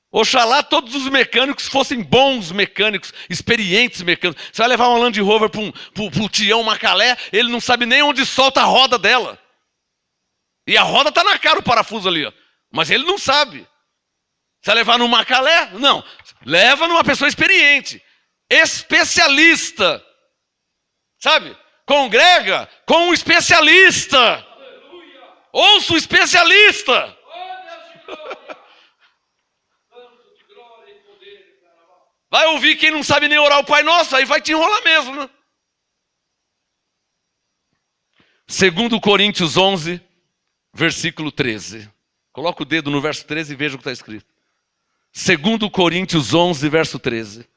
Oxalá todos os mecânicos fossem bons mecânicos, experientes mecânicos. Você vai levar uma Land Rover para o Tião Macalé, ele não sabe nem onde solta a roda dela. E a roda está na cara, o parafuso ali, ó. Mas ele não sabe. Você vai levar no Macalé? Não. Leva numa pessoa experiente, especialista. Sabe? Congrega com um especialista. Ouça o especialista. Vai ouvir quem não sabe nem orar o Pai Nosso, aí vai te enrolar mesmo, né? 2 Coríntios 11, versículo 13. Coloca o dedo no verso 13 e veja o que está escrito. 2 Coríntios 11, verso 13.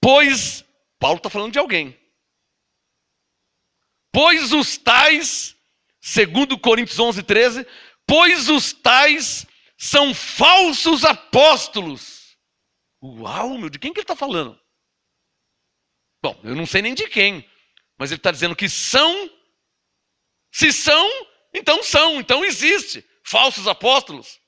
Pois, Paulo está falando de alguém. Pois os tais, 2 Coríntios 11, 13, pois os tais são falsos apóstolos. Uau, meu, de quem que ele está falando? Bom, eu não sei nem de quem, mas ele está dizendo que são, se são, então existe, falsos apóstolos.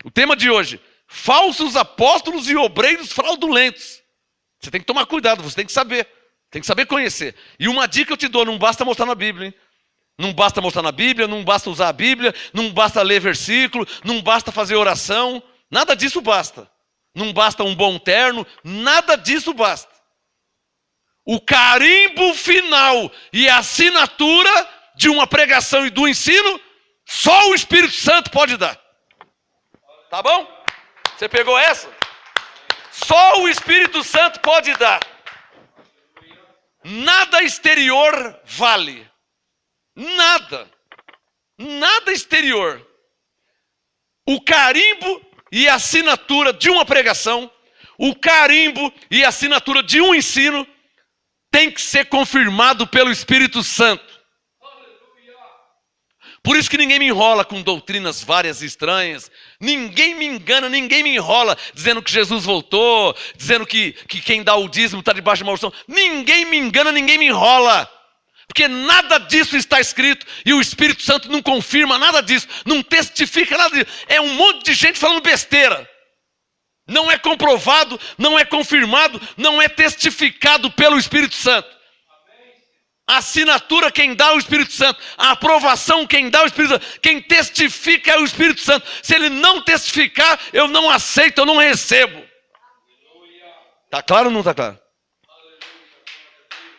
O tema de hoje, falsos apóstolos e obreiros fraudulentos. Você tem que tomar cuidado, você tem que saber conhecer. E uma dica eu te dou, não basta mostrar na Bíblia, hein? Não basta mostrar na Bíblia, não basta usar a Bíblia, não basta ler versículo, não basta fazer oração. Nada disso basta. Não basta um bom terno, nada disso basta. O carimbo final e a assinatura de uma pregação e do ensino, só o Espírito Santo pode dar. Tá bom? Você pegou essa? Só o Espírito Santo pode dar. Nada exterior vale. Nada. Nada exterior. O carimbo e a assinatura de uma pregação, o carimbo e a assinatura de um ensino tem que ser confirmado pelo Espírito Santo. Por isso que ninguém me enrola com doutrinas várias e estranhas. Ninguém me engana, ninguém me enrola dizendo que Jesus voltou, dizendo que quem dá o dízimo está debaixo de maldição. Ninguém me engana, ninguém me enrola. Porque nada disso está escrito e o Espírito Santo não confirma nada disso, não testifica nada disso. É um monte de gente falando besteira. Não é comprovado, não é confirmado, não é testificado pelo Espírito Santo. A assinatura quem dá é o Espírito Santo, a aprovação quem dá é o Espírito Santo, quem testifica é o Espírito Santo. Se ele não testificar, eu não aceito, eu não recebo. Está claro ou não está claro?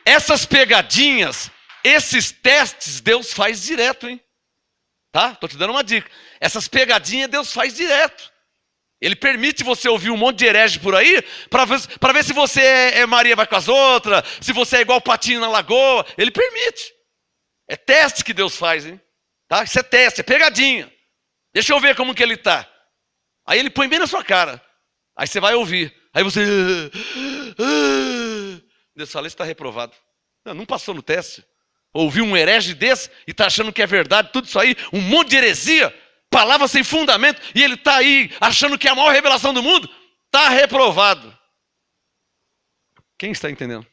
Essas pegadinhas, esses testes, Deus faz direto, hein? Tá? Estou te dando uma dica. Essas pegadinhas Deus faz direto. Ele permite você ouvir um monte de herege por aí, para ver se você é Maria vai com as outras, se você é igual patinho na lagoa. Ele permite. É teste que Deus faz, hein? Tá? Isso é teste, é pegadinha. Deixa eu ver como que ele está. Aí ele põe bem na sua cara. Aí você vai ouvir. Aí você... Deus fala, está reprovado. Não passou no teste. Ouviu um herege desse e está achando que é verdade tudo isso aí, um monte de heresia, palavras sem fundamento, e ele está aí achando que é a maior revelação do mundo, está reprovado. Quem está entendendo?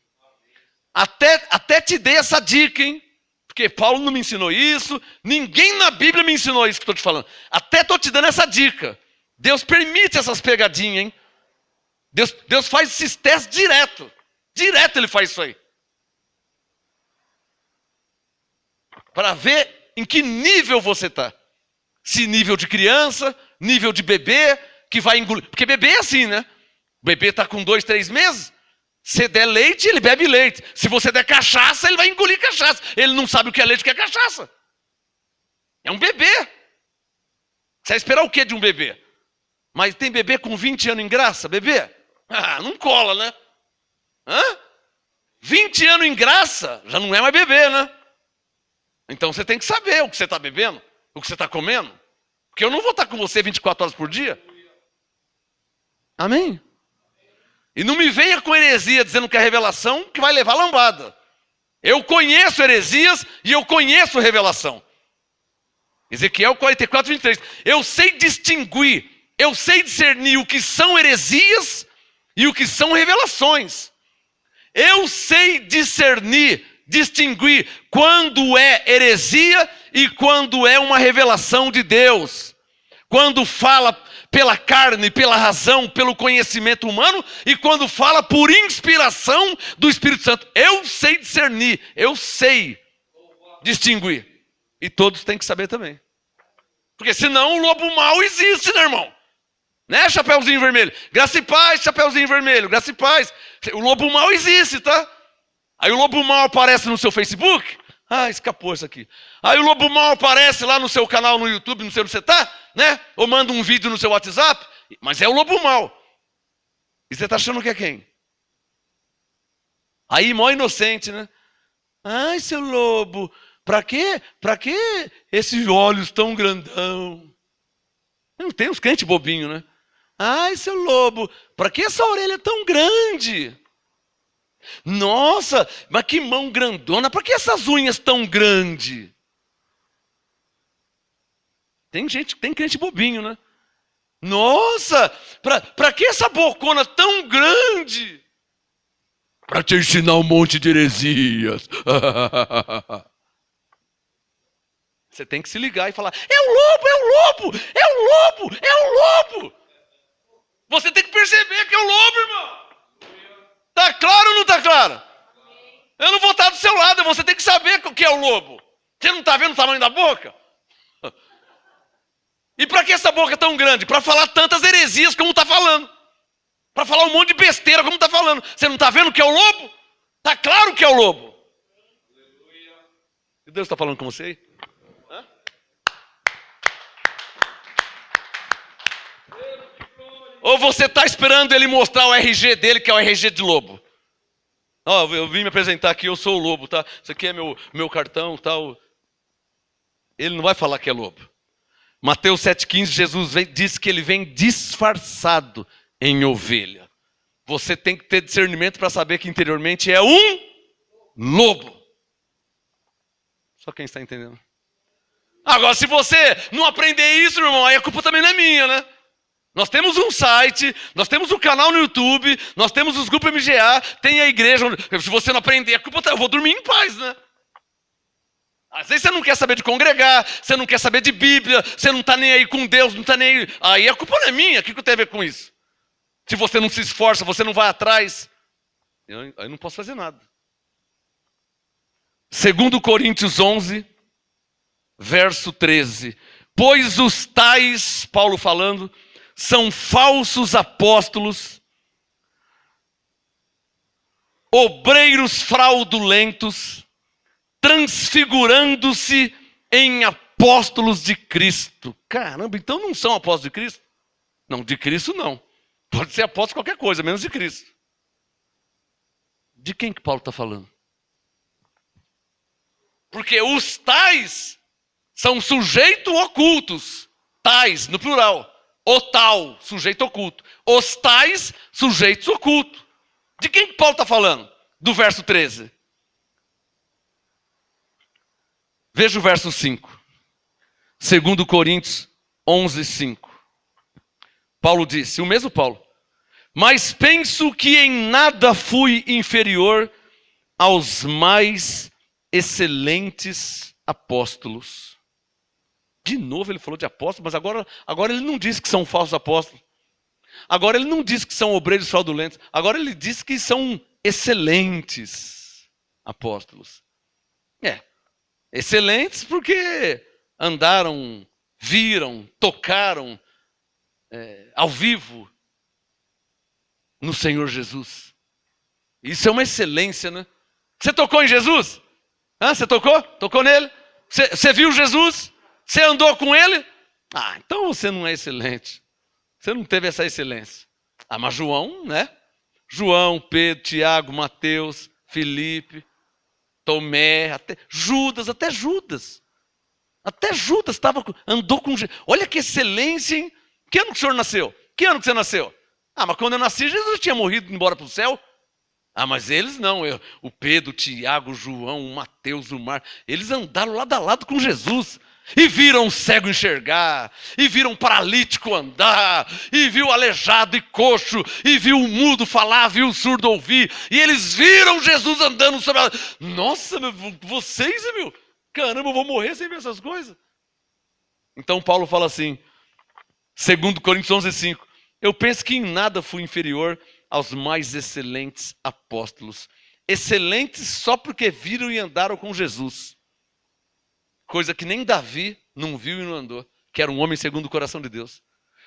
Até te dei essa dica, hein? Porque Paulo não me ensinou isso, ninguém na Bíblia me ensinou isso que estou te falando. Até estou te dando essa dica. Deus permite essas pegadinhas, hein? Deus faz esses testes direto. Direto ele faz isso aí. Para ver em que nível você está. Se nível de criança, nível de bebê, que vai engolir. Porque bebê é assim, né? O bebê está com 2, 3 meses. Se der leite, ele bebe leite. Se você der cachaça, ele vai engolir cachaça. Ele não sabe o que é leite e o que é cachaça. É um bebê. Você vai esperar o que de um bebê? Mas tem bebê com 20 anos em graça, bebê? Ah, não cola, né? 20 anos em graça, já não é mais bebê, né? Então você tem que saber o que você está bebendo, o que você está comendo. Porque eu não vou estar com você 24 horas por dia. Amém? E não me venha com heresia dizendo que é revelação que vai levar lambada. Eu conheço heresias e eu conheço revelação. Ezequiel 44, 23. Eu sei distinguir, eu sei discernir o que são heresias e o que são revelações. Eu sei distinguir quando é heresia e quando é uma revelação de Deus. Quando fala pela carne, pela razão, pelo conhecimento humano, e quando fala por inspiração do Espírito Santo. Eu sei discernir, eu sei distinguir. E todos têm que saber também. Porque senão o lobo mau existe, né, irmão? Né, Chapeuzinho Vermelho? Graça e paz, Chapeuzinho Vermelho, graça e paz. O lobo mau existe, tá? Aí o lobo mau aparece no seu Facebook. Ah, escapou isso aqui. Aí o lobo mau aparece lá no seu canal no YouTube, não sei onde você está, né? Ou manda um vídeo no seu WhatsApp. Mas é o lobo mau. E você está achando que é quem? Aí, mó inocente, né? Ai, seu lobo, pra quê? Pra quê esses olhos tão grandão? Não tem uns crentes bobinhos, né? Ai, seu lobo, pra que essa orelha tão grande? Nossa, mas que mão grandona, pra que essas unhas tão grandes? Tem crente bobinho, né? Nossa, pra que essa bocona tão grande? Para te ensinar um monte de heresias. Você tem que se ligar e falar, é o lobo, é o lobo, é o lobo, é o lobo. Você tem que perceber que é o lobo, irmão. Tá claro ou não tá claro? Eu não vou estar do seu lado, você tem que saber o que é o lobo. Você não está vendo o tamanho da boca? E para que essa boca é tão grande? Para falar tantas heresias como está falando. Para falar um monte de besteira como está falando. Você não está vendo o que é o lobo? Está claro que é o lobo. E Deus está falando com você aí? Hã? Ou você está esperando ele mostrar o RG dele, que é o RG de lobo? Ó, eu vim me apresentar aqui, eu sou o lobo, tá? Isso aqui é meu cartão, tal. Ele não vai falar que é lobo. Mateus 7,15, Jesus disse que ele vem disfarçado em ovelha. Você tem que ter discernimento para saber que interiormente é um lobo. Só quem está entendendo. Agora, se você não aprender isso, meu irmão, aí a culpa também não é minha, né? Nós temos um site, nós temos um canal no YouTube, nós temos os grupos MGA, tem a igreja. Se você não aprender, a culpa eu vou dormir em paz, né? Às vezes você não quer saber de congregar, você não quer saber de Bíblia, você não está nem aí com Deus, não está nem aí. Aí a culpa não é minha, o que eu tenho a ver com isso? Se você não se esforça, você não vai atrás, eu não posso fazer nada. 2 Coríntios 11, verso 13. Pois os tais, Paulo falando, são falsos apóstolos, obreiros fraudulentos, transfigurando-se em apóstolos de Cristo. Caramba, então não são apóstolos de Cristo? Não, de Cristo não. Pode ser apóstolo de qualquer coisa, menos de Cristo. De quem que Paulo está falando? Porque os tais são sujeitos ocultos. Tais, no plural. O tal, sujeito oculto. Os tais, sujeitos ocultos. De quem que Paulo está falando? Do verso 13. Veja o verso 5. 2 Coríntios 11, 5. Paulo disse, o mesmo Paulo. Mas penso que em nada fui inferior aos mais excelentes apóstolos. De novo ele falou de apóstolos, mas agora ele não diz que são falsos apóstolos. Agora ele não diz que são obreiros fraudulentos. Agora ele diz que são excelentes apóstolos. Excelentes porque andaram, viram, tocaram ao vivo no Senhor Jesus. Isso é uma excelência, né? Você tocou em Jesus? Você tocou? Tocou nele? Você viu Jesus? Você andou com ele? Então você não é excelente. Você não teve essa excelência. Mas João, né? João, Pedro, Tiago, Mateus, Filipe, Tomé, até Judas. Até Judas andou com Jesus. Olha que excelência, hein? Que ano que o senhor nasceu? Que ano que você nasceu? Mas quando eu nasci, Jesus tinha morrido e ido embora para o céu. Mas eles não. O Pedro, o Tiago, o João, o Mateus, o Mar, eles andaram lado a lado com Jesus. E viram o cego enxergar, e viram o paralítico andar, e viu o aleijado e coxo, e viu o mudo falar, viu o surdo ouvir, e eles viram Jesus andando sobre a... Nossa, vocês, caramba, eu vou morrer sem ver essas coisas. Então Paulo fala assim, 2 Coríntios 11:5, eu penso que em nada fui inferior aos mais excelentes apóstolos. Excelentes só porque viram e andaram com Jesus. Coisa que nem Davi não viu e não andou, que era um homem segundo o coração de Deus.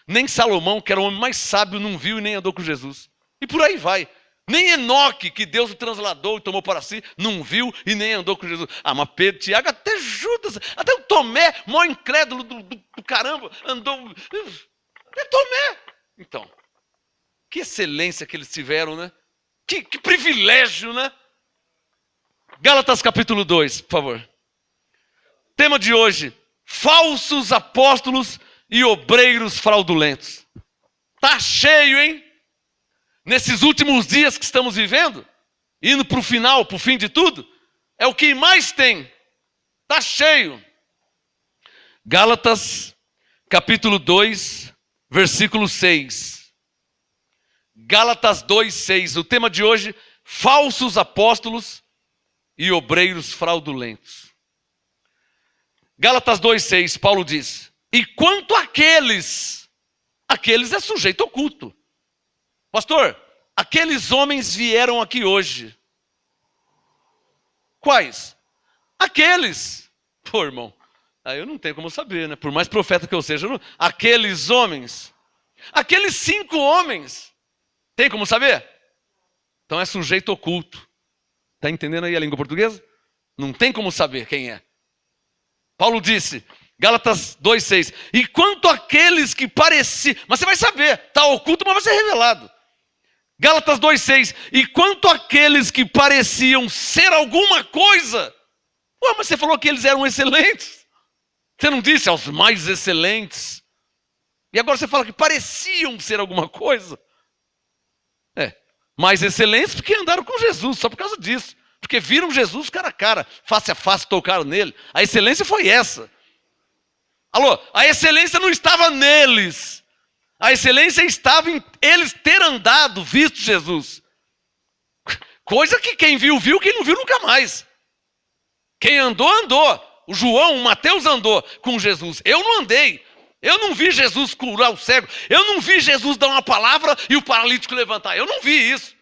Nem Salomão, que era o homem mais sábio, não viu e nem andou com Jesus. E por aí vai. Nem Enoque, que Deus o transladou e tomou para si, não viu e nem andou com Jesus. Mas Pedro, Tiago, até Judas, até o Tomé, maior incrédulo do caramba, andou... É Tomé. Então, que excelência que eles tiveram, né? Que privilégio, né? Gálatas capítulo 2, por favor. Tema de hoje, falsos apóstolos e obreiros fraudulentos. Tá cheio, hein? Nesses últimos dias que estamos vivendo, indo para o final, para o fim de tudo, é o que mais tem. Tá cheio. Gálatas, capítulo 2, versículo 6. Gálatas 2, 6. O tema de hoje, falsos apóstolos e obreiros fraudulentos. Gálatas 2,6, Paulo diz, e quanto àqueles é sujeito oculto. Pastor, aqueles homens vieram aqui hoje. Quais? Aqueles. Pô, irmão, aí eu não tenho como saber, né? Por mais profeta que eu seja, aqueles homens. Aqueles 5 homens. Tem como saber? Então é sujeito oculto. Está entendendo aí a língua portuguesa? Não tem como saber quem é. Paulo disse, Gálatas 2,6, e quanto àqueles que pareciam, mas você vai saber, está oculto, mas vai ser revelado. Gálatas 2,6, e quanto àqueles que pareciam ser alguma coisa, mas você falou que eles eram excelentes, você não disse aos mais excelentes, e agora você fala que pareciam ser alguma coisa, mais excelentes porque andaram com Jesus, só por causa disso. Porque viram Jesus cara a cara, face a face, tocaram nele. A excelência foi essa. Alô, a excelência não estava neles. A excelência estava em eles ter andado, visto Jesus. Coisa que quem viu, viu, quem não viu, nunca mais. Quem andou, andou. O João, o Mateus andou com Jesus. Eu não andei. Eu não vi Jesus curar o cego. Eu não vi Jesus dar uma palavra e o paralítico levantar. Eu não vi isso.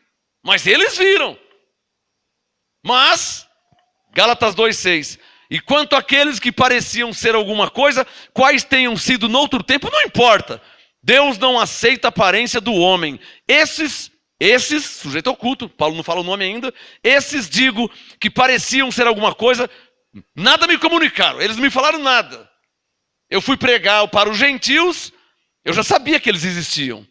Mas eles viram. Mas, Gálatas 2,6, e quanto àqueles que pareciam ser alguma coisa, quais tenham sido noutro tempo, não importa. Deus não aceita a aparência do homem. Esses, sujeito oculto, Paulo não fala o nome ainda, esses digo que pareciam ser alguma coisa, nada me comunicaram, eles não me falaram nada. Eu fui pregar para os gentios, eu já sabia que eles existiam,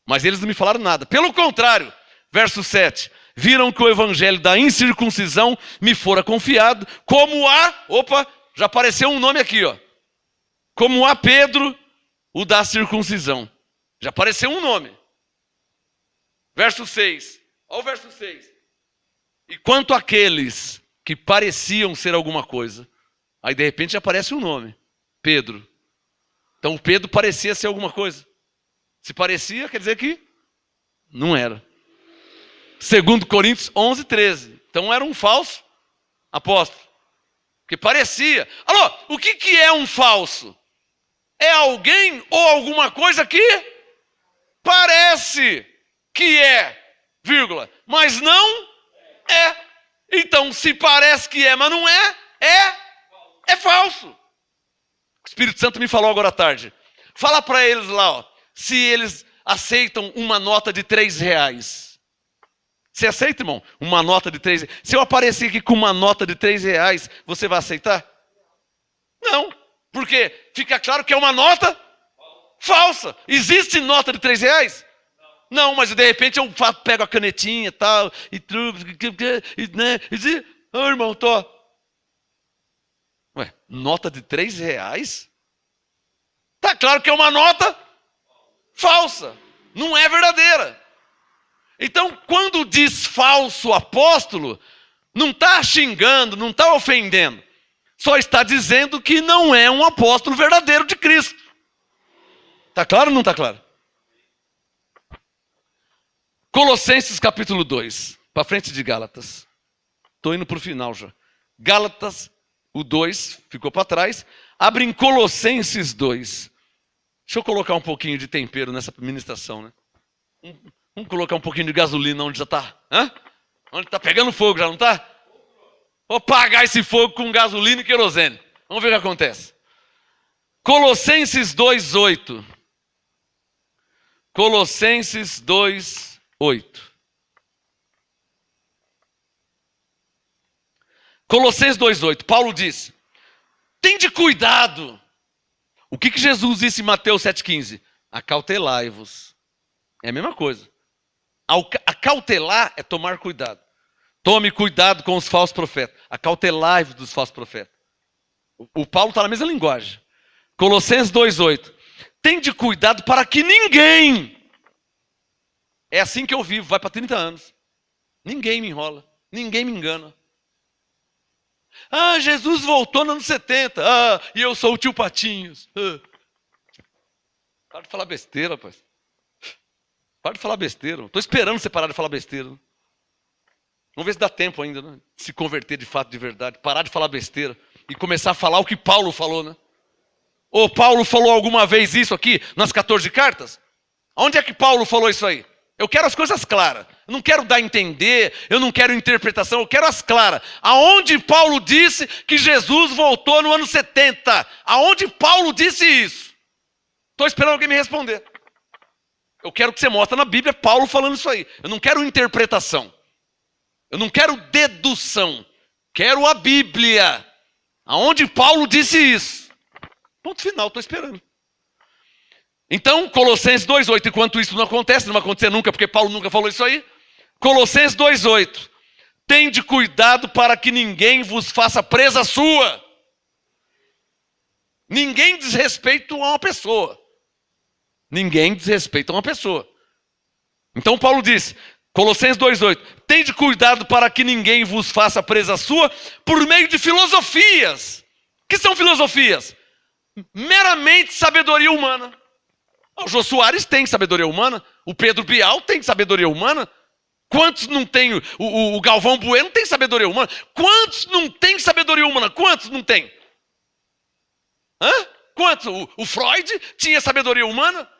mas eles não me falaram nada. Pelo contrário, verso 7, viram que o evangelho da incircuncisão me fora confiado, como a, já apareceu um nome aqui, como a Pedro, o da circuncisão. Já apareceu um nome. Verso 6, olha o verso 6. E quanto àqueles que pareciam ser alguma coisa, aí de repente aparece um nome, Pedro. Então o Pedro parecia ser alguma coisa. Se parecia, quer dizer que Não era. 2 Coríntios 11, 13. Então era um falso apóstolo. Que parecia. Alô, o que é um falso? É alguém ou alguma coisa que parece que é, vírgula, mas não é. Então, se parece que é, mas não é, é falso. O Espírito Santo me falou agora à tarde. Fala para eles lá, ó, se eles aceitam uma nota de R$3. Você aceita, irmão? Uma nota de R$3. Se eu aparecer aqui com uma nota de R$3, você vai aceitar? Não, porque fica claro que é uma nota falsa. Existe nota de R$3? Não, mas de repente eu pego a canetinha e tal, oh, irmão, tô. Ué, nota de R$3? Tá claro que é uma nota falsa, não é verdadeira. Então, quando diz falso apóstolo, não está xingando, não está ofendendo. Só está dizendo que não é um apóstolo verdadeiro de Cristo. Está claro ou não está claro? Colossenses capítulo 2, para frente de Gálatas. Estou indo para o final já. Gálatas, o 2, ficou para trás. Abre em Colossenses 2. Deixa eu colocar um pouquinho de tempero nessa ministração, né? Vamos colocar um pouquinho de gasolina onde já está. Onde está pegando fogo, já não está? Vou apagar esse fogo com gasolina e querosene. Vamos ver o que acontece. Colossenses 2:8. Colossenses 2:8. Colossenses 2:8. Paulo diz: tende cuidado. O que Jesus disse em Mateus 7,15? Acautelai-vos. É a mesma coisa. Acautelar é tomar cuidado. Tome cuidado com os falsos profetas. Acautelai-vos dos falsos profetas. O Paulo está na mesma linguagem. Colossenses 2:8. Tende cuidado para que ninguém... É assim que eu vivo, vai para 30 anos. Ninguém me enrola, ninguém me engana. Ah, Jesus voltou nos anos 70. Ah, e eu sou o tio Patinhos. Para de falar besteira, rapaz. Para de falar besteira. Estou esperando você parar de falar besteira. Vamos ver se dá tempo ainda, né? Se converter de fato, de verdade. Parar de falar besteira e começar a falar o que Paulo falou, né? Ou Paulo falou alguma vez isso aqui nas 14 cartas? Onde é que Paulo falou isso aí? Eu quero as coisas claras. Eu não quero dar a entender, eu não quero interpretação, eu quero as claras. Aonde Paulo disse que Jesus voltou no ano 70? Aonde Paulo disse isso? Estou esperando alguém me responder. Eu quero que você mostre na Bíblia Paulo falando isso aí. Eu não quero interpretação. Eu não quero dedução. Quero a Bíblia. Aonde Paulo disse isso? Ponto final, estou esperando. Então, Colossenses 2:8. Enquanto isso não acontece, não vai acontecer nunca, porque Paulo nunca falou isso aí. Colossenses 2:8. Tende cuidado para que ninguém vos faça presa sua. Ninguém diz respeito a uma pessoa. Ninguém diz respeito a uma pessoa. Então Paulo diz, Colossenses 2:8, tende cuidado para que ninguém vos faça presa sua por meio de filosofias. O que são filosofias? Meramente sabedoria humana. O Jô Soares tem sabedoria humana, o Pedro Bial tem sabedoria humana. Quantos não tem? O Galvão Bueno tem sabedoria humana. Quantos não tem sabedoria humana? Quantos não tem? Quantos? O Freud tinha sabedoria humana?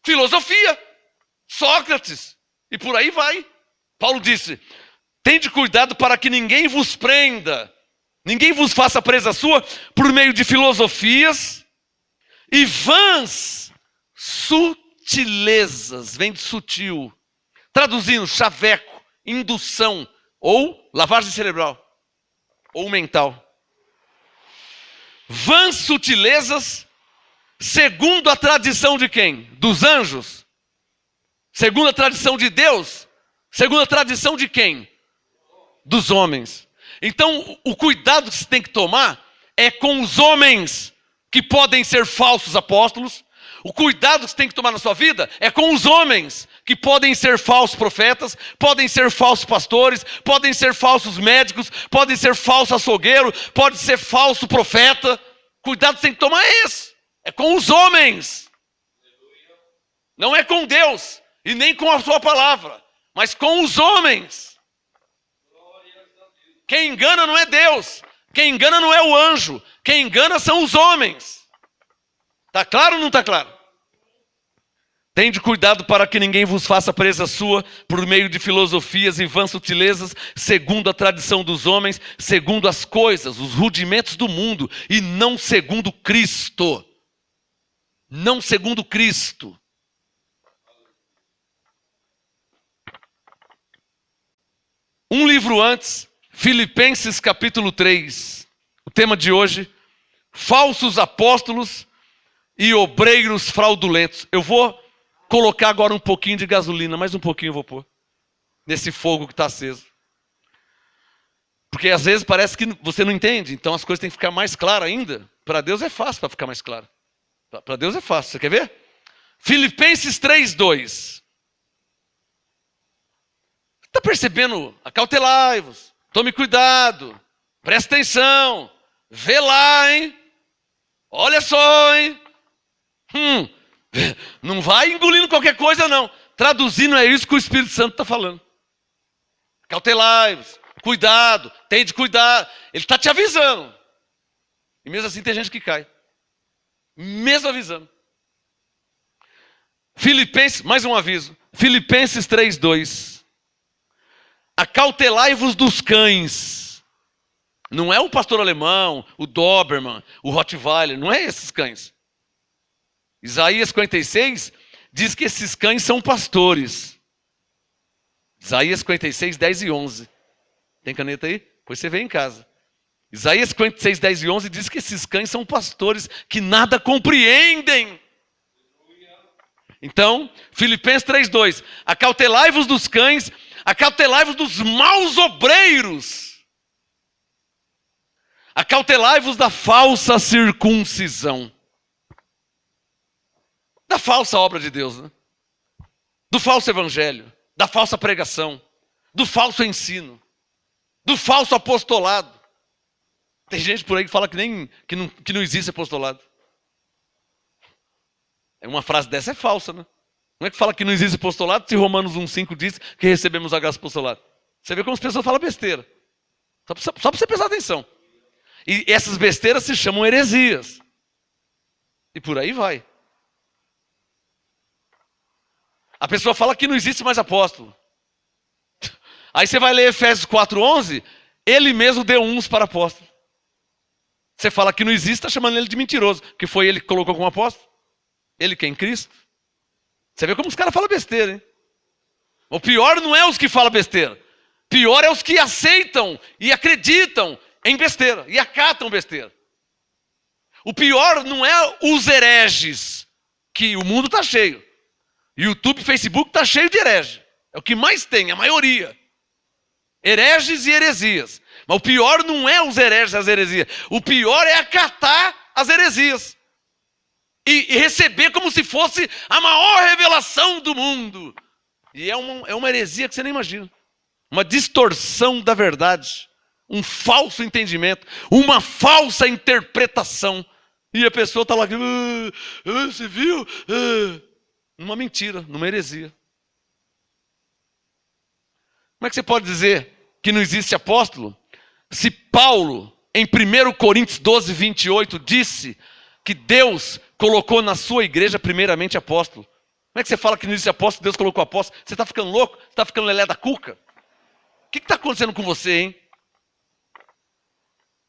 Filosofia, Sócrates, e por aí vai. Paulo disse, tende cuidado para que ninguém vos prenda, ninguém vos faça presa sua por meio de filosofias e vãs sutilezas, vem de sutil, traduzindo chaveco, indução, ou lavagem cerebral, ou mental. Vãs sutilezas, segundo a tradição de quem? Dos anjos? Segundo a tradição de Deus? Segundo a tradição de quem? Dos homens. Então, o cuidado que você tem que tomar é com os homens que podem ser falsos apóstolos. O cuidado que você tem que tomar na sua vida é com os homens que podem ser falsos profetas, podem ser falsos pastores, podem ser falsos médicos, podem ser falso açougueiro, pode ser falso profeta. Cuidado que você tem que tomar é esse. É com os homens. Não é com Deus. E nem com a sua palavra, mas com os homens. Quem engana não é Deus. Quem engana não é o anjo. Quem engana são os homens. Está claro ou não está claro? Tende cuidado para que ninguém vos faça presa sua por meio de filosofias e vãs sutilezas, segundo a tradição dos homens, segundo as coisas, os rudimentos do mundo, e não segundo Cristo. Não segundo Cristo. Um livro antes, Filipenses capítulo 3. O tema de hoje, falsos apóstolos e obreiros fraudulentos. Eu vou colocar agora um pouquinho de gasolina, mais um pouquinho eu vou pôr, nesse fogo que está aceso. Porque às vezes parece que você não entende, então as coisas têm que ficar mais claras ainda. Para Deus é fácil para ficar mais claro. Para Deus é fácil, você quer ver? Filipenses 3:2. Está percebendo? Acautelai-vos, tome cuidado, presta atenção, vê lá, hein? Olha só, hein? Não vai engolindo qualquer coisa, não. Traduzindo, é isso que o Espírito Santo está falando. Acautelai-vos, cuidado, tem de cuidar. Ele está te avisando. E mesmo assim tem gente que cai. Mesmo avisando. Filipenses, mais um aviso. Filipenses 3:2. Acautelai-vos dos cães. Não é o pastor alemão, o Doberman, o Rottweiler, não é esses cães. Isaías 56 diz que esses cães são pastores. Isaías 56, 10 e 11. Tem caneta aí? Pois você vê em casa. Isaías 56, 10 e 11 diz que esses cães são pastores que nada compreendem. Então, Filipenses 3:2. Acautelai-vos dos cães, acautelai-vos dos maus obreiros. Acautelai-vos da falsa circuncisão. Da falsa obra de Deus, né? Do falso evangelho, da falsa pregação, do falso ensino, do falso apostolado. Tem gente por aí que fala que não existe apostolado. Uma frase dessa é falsa, né? Não é que fala que não existe apostolado, se Romanos 1,5 diz que recebemos a graça do apostolado. Você vê como as pessoas falam besteira. Só para você prestar atenção. E essas besteiras se chamam heresias. E por aí vai. A pessoa fala que não existe mais apóstolo. Aí você vai ler Efésios 4:11, ele mesmo deu uns para apóstolo. Você fala que não existe, está chamando ele de mentiroso, que foi ele que colocou como apóstolo. Ele que é em Cristo. Você vê como os caras falam besteira, hein? O pior não é os que falam besteira. Pior é os que aceitam e acreditam em besteira e acatam besteira. O pior não é os hereges, que o mundo está cheio. YouTube, Facebook está cheio de herege. É o que mais tem, a maioria. Hereges e heresias. Mas o pior não é os hereges e as heresias. O pior é acatar as heresias. E receber como se fosse a maior revelação do mundo. E é uma heresia que você nem imagina. Uma distorção da verdade. Um falso entendimento. Uma falsa interpretação. E a pessoa está lá, você viu? Numa mentira, numa heresia. Como é que você pode dizer que não existe apóstolo? Se Paulo, em 1 Coríntios 12, 28, disse que Deus colocou na sua igreja primeiramente apóstolo. Como é que você fala que não existe apóstolo, Deus colocou apóstolo? Você está ficando louco? Você está ficando lelé da cuca? O que está acontecendo com você, hein?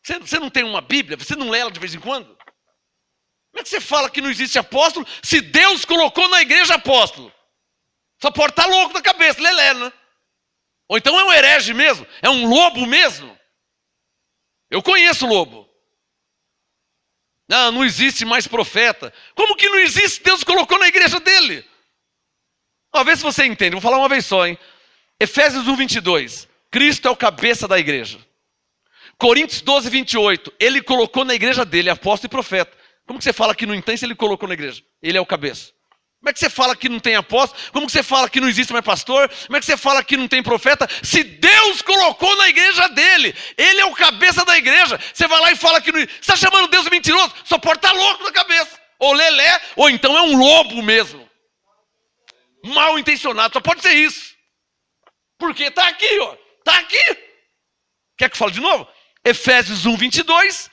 Você não tem uma Bíblia? Você não lê ela de vez em quando? Como é que você fala que não existe apóstolo se Deus colocou na igreja apóstolo? Só pode estar louco da cabeça, lelé, né? Ou então é um herege mesmo? É um lobo mesmo? Eu conheço lobo. Não existe mais profeta. Como que não existe? Deus colocou na igreja dele. Uma vez se você entende, vou falar uma vez só, hein? Efésios 1, 22. Cristo é o cabeça da igreja. Coríntios 12, 28. Ele colocou na igreja dele apóstolo e profeta. Como que você fala que não entende se ele colocou na igreja? Ele é o cabeça. Como é que você fala que não tem apóstolo? Como que você fala que não existe mais pastor? Como é que você fala que não tem profeta? Se Deus colocou na igreja dele, ele é o cabeça da igreja. Você vai lá e fala que não... Você está chamando Deus de mentiroso? Só pode estar louco na cabeça. Ou lelé, ou então é um lobo mesmo. Mal intencionado, só pode ser isso. Porque está aqui, ó. Está aqui. Quer que eu fale de novo? Efésios 1, 22.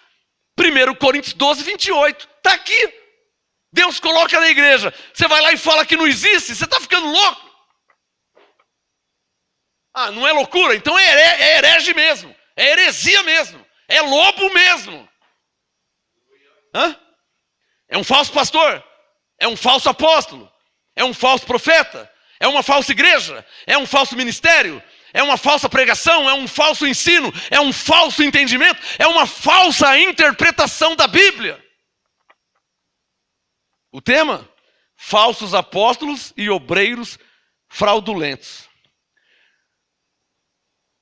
1 Coríntios 12, 28. Está aqui. Deus coloca na igreja. Você vai lá e fala que não existe. Você está ficando louco. Ah, não é loucura? Então é herege mesmo. É heresia mesmo. É lobo mesmo. Hã? É um falso pastor. É um falso apóstolo. É um falso profeta. É uma falsa igreja. É um falso ministério. É uma falsa pregação. É um falso ensino. É um falso entendimento. É uma falsa interpretação da Bíblia. O tema? Falsos apóstolos e obreiros fraudulentos.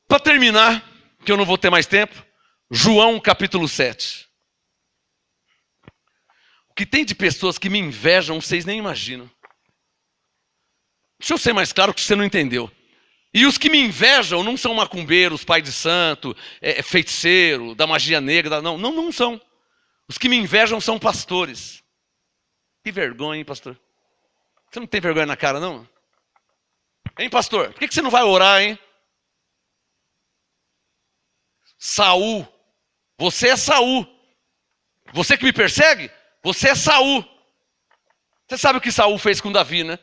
Para terminar, que eu não vou ter mais tempo, João capítulo 7. O que tem de pessoas que me invejam, vocês nem imaginam. Deixa eu ser mais claro que você não entendeu. E os que me invejam não são macumbeiros, pai de santo, feiticeiro, da magia negra, não são. Os que me invejam são pastores. Que vergonha, hein, pastor? Você não tem vergonha na cara, não? Hein, pastor? Por que você não vai orar, hein? Saul. Você é Saul. Você que me persegue? Você é Saul. Você sabe o que Saul fez com Davi, né?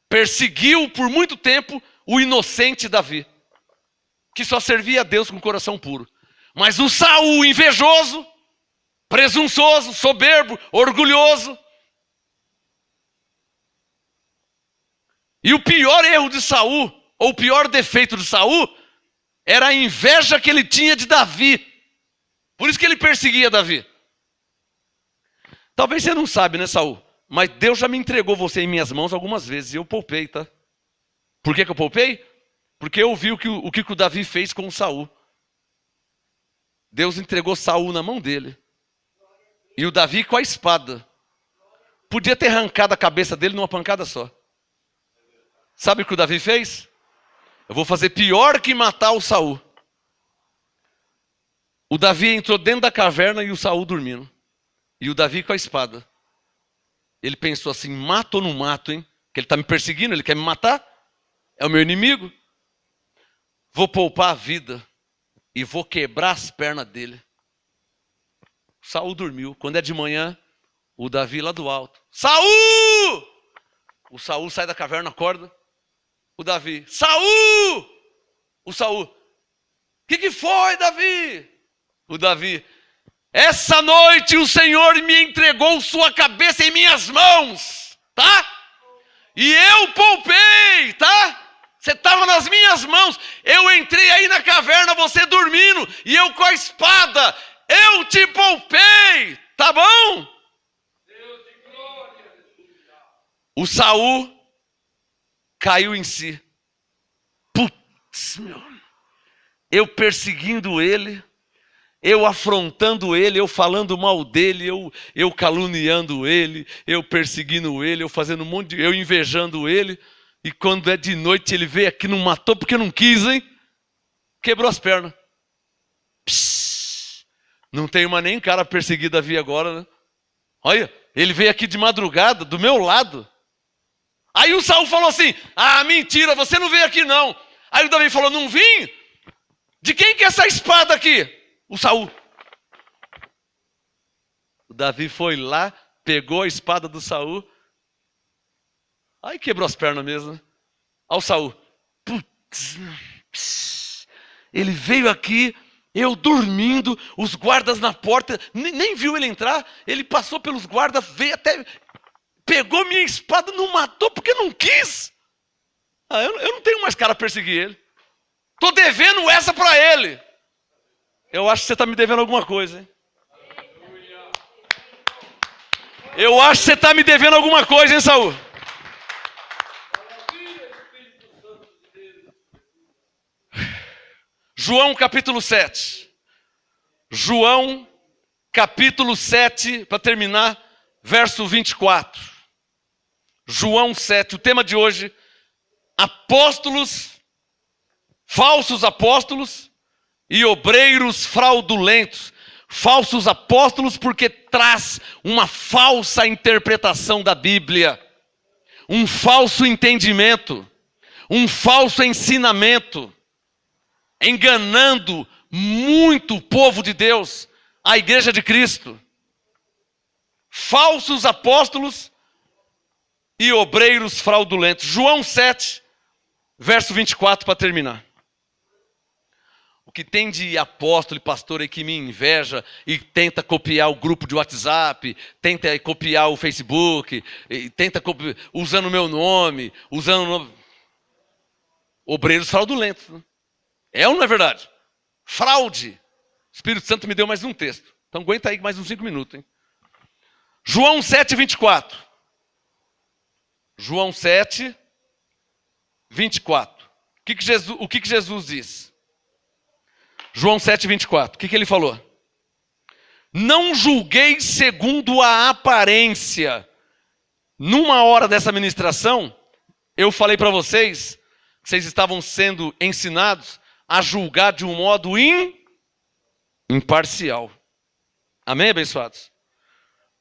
Perseguiu por muito tempo o inocente Davi, que só servia a Deus com coração puro. Mas o Saul invejoso, presunçoso, soberbo, orgulhoso. E o pior erro de Saul, ou o pior defeito de Saul, era a inveja que ele tinha de Davi. Por isso que ele perseguia Davi. Talvez você não sabe, né, Saul? Mas Deus já me entregou você em minhas mãos algumas vezes. E eu poupei, tá? Por que eu poupei? Porque eu vi o que o Davi fez com o Saul. Deus entregou Saul na mão dele. E o Davi com a espada. Podia ter arrancado a cabeça dele numa pancada só. Sabe o que o Davi fez? Eu vou fazer pior que matar o Saul. O Davi entrou dentro da caverna e o Saul dormindo. E o Davi com a espada. Ele pensou assim, mato ou não mato, hein? Que ele está me perseguindo, ele quer me matar? É o meu inimigo? Vou poupar a vida e vou quebrar as pernas dele. O Saul dormiu. Quando é de manhã, o Davi lá do alto. Saul! O Saul sai da caverna, acorda. O Davi, Saul! O Saul, o que foi, Davi? O Davi, essa noite o Senhor me entregou sua cabeça em minhas mãos, tá? E eu poupei, tá? Você estava nas minhas mãos. Eu entrei aí na caverna, você dormindo, e eu com a espada, eu te poupei, tá bom? Deus de glória. O Saul caiu em si. Putz, meu. Eu perseguindo ele, eu afrontando ele, eu falando mal dele, eu caluniando ele, eu perseguindo ele, eu fazendo um monte de... eu invejando ele. E quando é de noite ele veio aqui, não matou porque não quis, hein? Quebrou as pernas. Psh, não tenho mais nem cara perseguir Davi agora, né? Olha, ele veio aqui de madrugada, do meu lado. Aí o Saul falou assim, ah, mentira, você não veio aqui não. Aí o Davi falou, não vim? De quem que é essa espada aqui? O Saul. O Davi foi lá, pegou a espada do Saul. Aí quebrou as pernas mesmo, né? Aí o Saul. Putz, ele veio aqui, eu dormindo, os guardas na porta, nem viu ele entrar. Ele passou pelos guardas, veio até... Pegou minha espada, não matou porque não quis. Ah, eu não tenho mais cara a perseguir ele. Estou devendo essa para ele. Eu acho que você está me devendo alguma coisa, hein? Eu acho que você está me devendo alguma coisa, hein, Saul? João capítulo 7. João capítulo 7, para terminar, verso 24. João 7, o tema de hoje, apóstolos, falsos apóstolos e obreiros fraudulentos. Falsos apóstolos porque traz uma falsa interpretação da Bíblia. um falso entendimento, um falso ensinamento, enganando muito o povo de Deus, a igreja de Cristo. Falsos apóstolos e obreiros fraudulentos. João 7, verso 24, para terminar. O que tem de apóstolo e pastor aí que me inveja e tenta copiar o grupo de WhatsApp, tenta copiar o Facebook, tenta copiar, usando o meu nome, obreiros fraudulentos. Né? É ou não é verdade? Fraude. O Espírito Santo me deu mais um texto. Então aguenta aí mais uns 5 minutos. Hein? João 7, 24. João 7, 24. O que Jesus diz? João 7, 24. O que ele falou? Não julgueis segundo a aparência. Numa hora dessa ministração, eu falei para vocês que vocês estavam sendo ensinados a julgar de um modo imparcial. Amém, abençoados?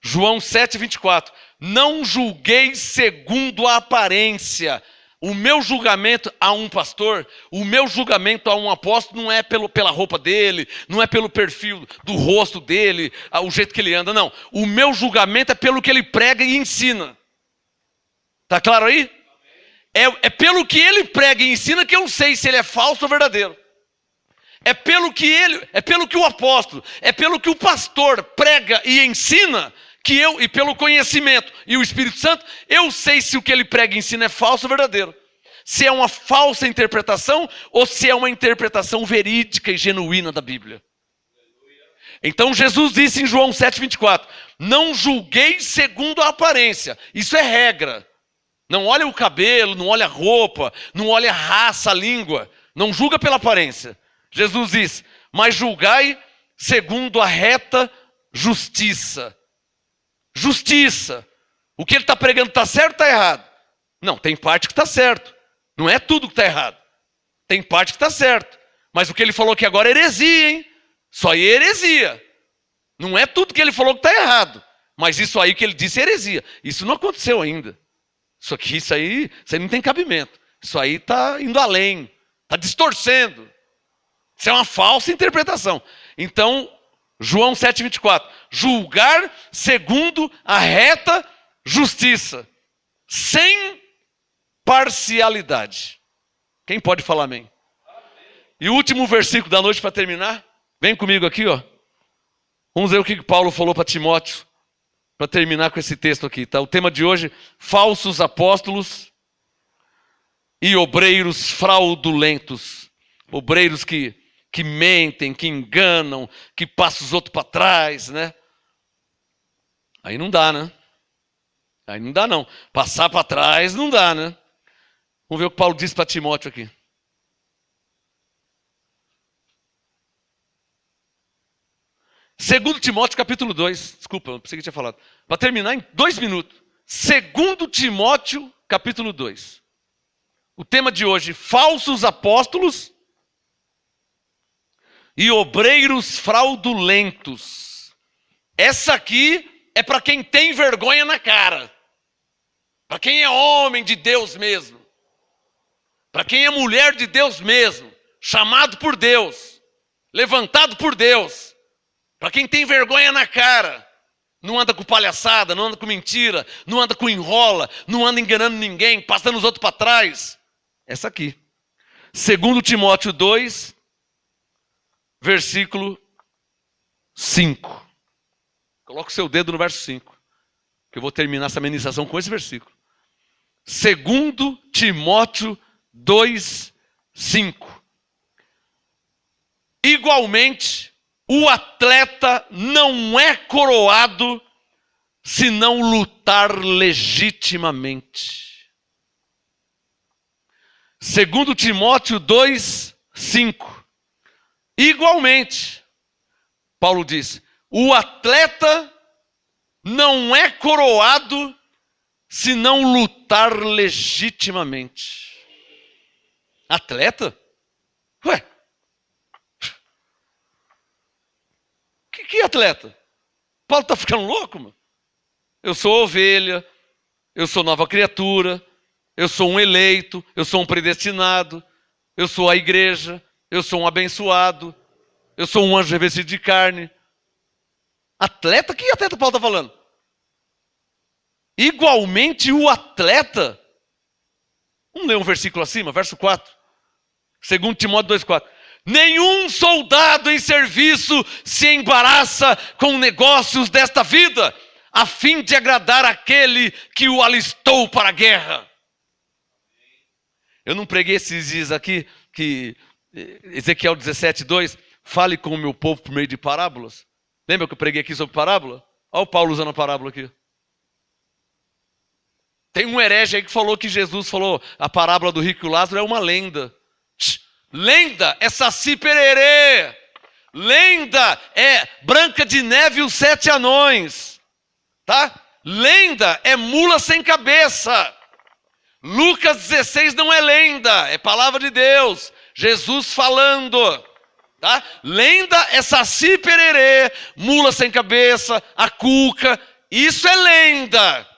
João 7, 24. Não julgueis segundo a aparência. O meu julgamento a um pastor, o meu julgamento a um apóstolo não é pela roupa dele, não é pelo perfil do rosto dele, o jeito que ele anda, não. O meu julgamento é pelo que ele prega e ensina. Tá claro aí? É pelo que ele prega e ensina que eu sei se ele é falso ou verdadeiro. É pelo que o apóstolo, é pelo que o pastor prega e ensina, que eu, e pelo conhecimento e o Espírito Santo, eu sei se o que ele prega e ensina é falso ou verdadeiro. Se é uma falsa interpretação ou se é uma interpretação verídica e genuína da Bíblia. Então Jesus disse em João 7, 24, não julgueis segundo a aparência. Isso é regra. Não olha o cabelo, não olha a roupa, não olha a raça, a língua. Não julga pela aparência. Jesus diz, mas julgai segundo a reta justiça. Justiça. O que ele está pregando está certo ou está errado? Não, tem parte que está certo. Não é tudo que está errado. Tem parte que está certo. Mas o que ele falou aqui agora é heresia, hein? Isso aí é heresia. Não é tudo que ele falou que está errado. Mas isso aí que ele disse é heresia. Isso não aconteceu ainda. Isso aí não tem cabimento. Isso aí está indo além. Está distorcendo. Isso é uma falsa interpretação. Então, João 7, 24. Julgar segundo a reta justiça. Sem parcialidade. Quem pode falar amém? E o último versículo da noite para terminar. Vem comigo aqui, ó. Vamos ver o que Paulo falou para Timóteo. Para terminar com esse texto aqui, tá? O tema de hoje, falsos apóstolos e obreiros fraudulentos. Obreiros que mentem, que enganam, que passam os outros para trás, né? Aí não dá, né? Aí não dá, não. Passar para trás não dá, né? Vamos ver o que Paulo disse para Timóteo aqui. Segundo Timóteo, capítulo 2. Desculpa, eu pensei que tinha falado. Para terminar em 2 minutos. Segundo Timóteo, capítulo 2. O tema de hoje, falsos apóstolos e obreiros fraudulentos. Essa aqui é para quem tem vergonha na cara. Para quem é homem de Deus mesmo. Para quem é mulher de Deus mesmo. Chamado por Deus. Levantado por Deus. Para quem tem vergonha na cara. Não anda com palhaçada, não anda com mentira, não anda com enrola, não anda enganando ninguém, passando os outros para trás. Essa aqui. Segundo Timóteo 2, versículo 5. Coloca o seu dedo no verso 5. Que eu vou terminar essa ministração com esse versículo. Segundo Timóteo 2, 5. Igualmente, o atleta não é coroado se não lutar legitimamente. Segundo Timóteo 2, 5. Igualmente, Paulo diz, o atleta não é coroado se não lutar legitimamente. Atleta? Ué? Que atleta? Paulo está ficando louco, mano? Eu sou ovelha, eu sou nova criatura, eu sou um eleito, eu sou um predestinado, eu sou a igreja, eu sou um abençoado, eu sou um anjo revestido de carne. Atleta? Que atleta Paulo está falando? Igualmente o atleta. Vamos ler um versículo acima, verso 4. 2 Timóteo 2,4. Nenhum soldado em serviço se embaraça com negócios desta vida, a fim de agradar aquele que o alistou para a guerra. Eu não preguei esses dias aqui, que Ezequiel 17:2, fale com o meu povo por meio de parábolas. Lembra que eu preguei aqui sobre parábola? Olha o Paulo usando a parábola aqui. Tem um herege aí que falou que Jesus falou, a parábola do rico e o Lázaro é uma lenda. Lenda é Saci Pererê. Lenda é Branca de Neve e os 7 anões. Tá? Lenda é mula sem cabeça. Lucas 16 não é lenda, é palavra de Deus. Jesus falando. Tá? Lenda é Saci Pererê, mula sem cabeça, a cuca. Isso é lenda.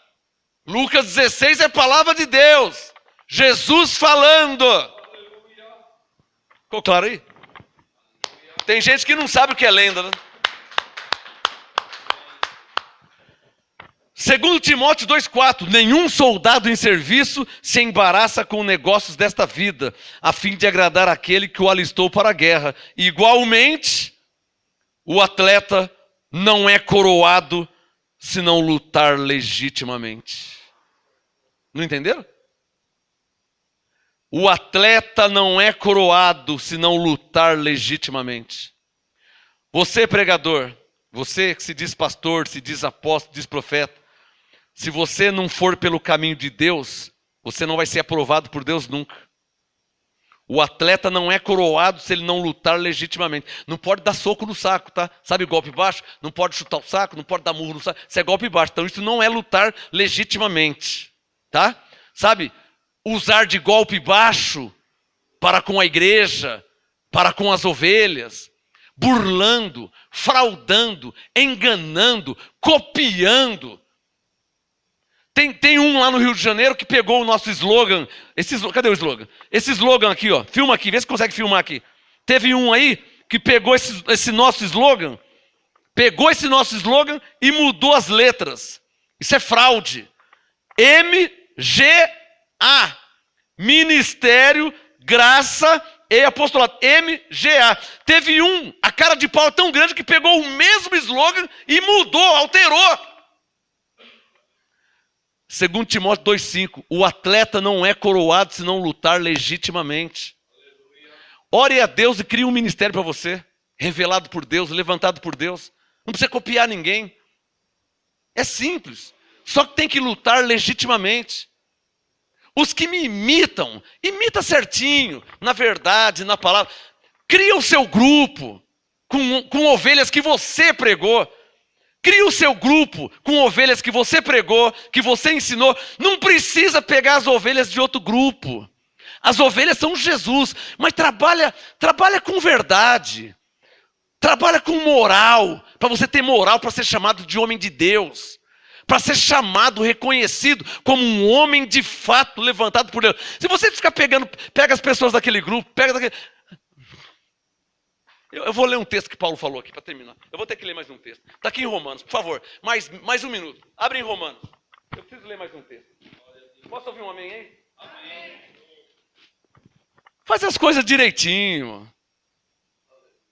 Lucas 16 é palavra de Deus. Jesus falando. Ficou claro aí? Tem gente que não sabe o que é lenda, né? 2 Timóteo 2,4. Nenhum soldado em serviço se embaraça com negócios desta vida, a fim de agradar aquele que o alistou para a guerra. Igualmente, o atleta não é coroado se não lutar legitimamente. Não entenderam? O atleta não é coroado se não lutar legitimamente. Você, pregador, você que se diz pastor, se diz apóstolo, diz profeta, se você não for pelo caminho de Deus, você não vai ser aprovado por Deus nunca. O atleta não é coroado se ele não lutar legitimamente. Não pode dar soco no saco, tá? Sabe golpe baixo? Não pode chutar o saco, não pode dar murro no saco. Isso é golpe baixo. Então isso não é lutar legitimamente, tá? Sabe? Usar de golpe baixo para com a igreja, para com as ovelhas, burlando, fraudando, enganando, copiando. Tem um lá no Rio de Janeiro que pegou o nosso slogan. Cadê o slogan? Esse slogan aqui, ó. Filma aqui, vê se consegue filmar aqui. Teve um aí que pegou esse nosso slogan, e mudou as letras. Isso é fraude. MGA. Ministério, Graça e Apostolado. MGA. Teve um, a cara de pau tão grande que pegou o mesmo slogan e mudou, alterou. 2 Timóteo 2,5. O atleta não é coroado se não lutar legitimamente. Ore a Deus e crie um ministério para você. Revelado por Deus, levantado por Deus. Não precisa copiar ninguém. É simples. Só que tem que lutar legitimamente. Os que me imitam, imita certinho, na verdade, na palavra. Cria o seu grupo com ovelhas que você pregou. Cria o seu grupo com ovelhas que você pregou, que você ensinou. Não precisa pegar as ovelhas de outro grupo. As ovelhas são Jesus, mas trabalha com verdade. Trabalha com moral, para você ter moral para ser chamado de homem de Deus. Para ser chamado, reconhecido como um homem de fato levantado por Deus. Se você ficar pega as pessoas daquele grupo, Eu vou ler um texto que Paulo falou aqui para terminar. Eu vou ter que ler mais um texto. Está aqui em Romanos, por favor. Mais um minuto. Abre em Romanos. Eu preciso ler mais um texto. Posso ouvir um amém aí? Amém. Faz as coisas direitinho.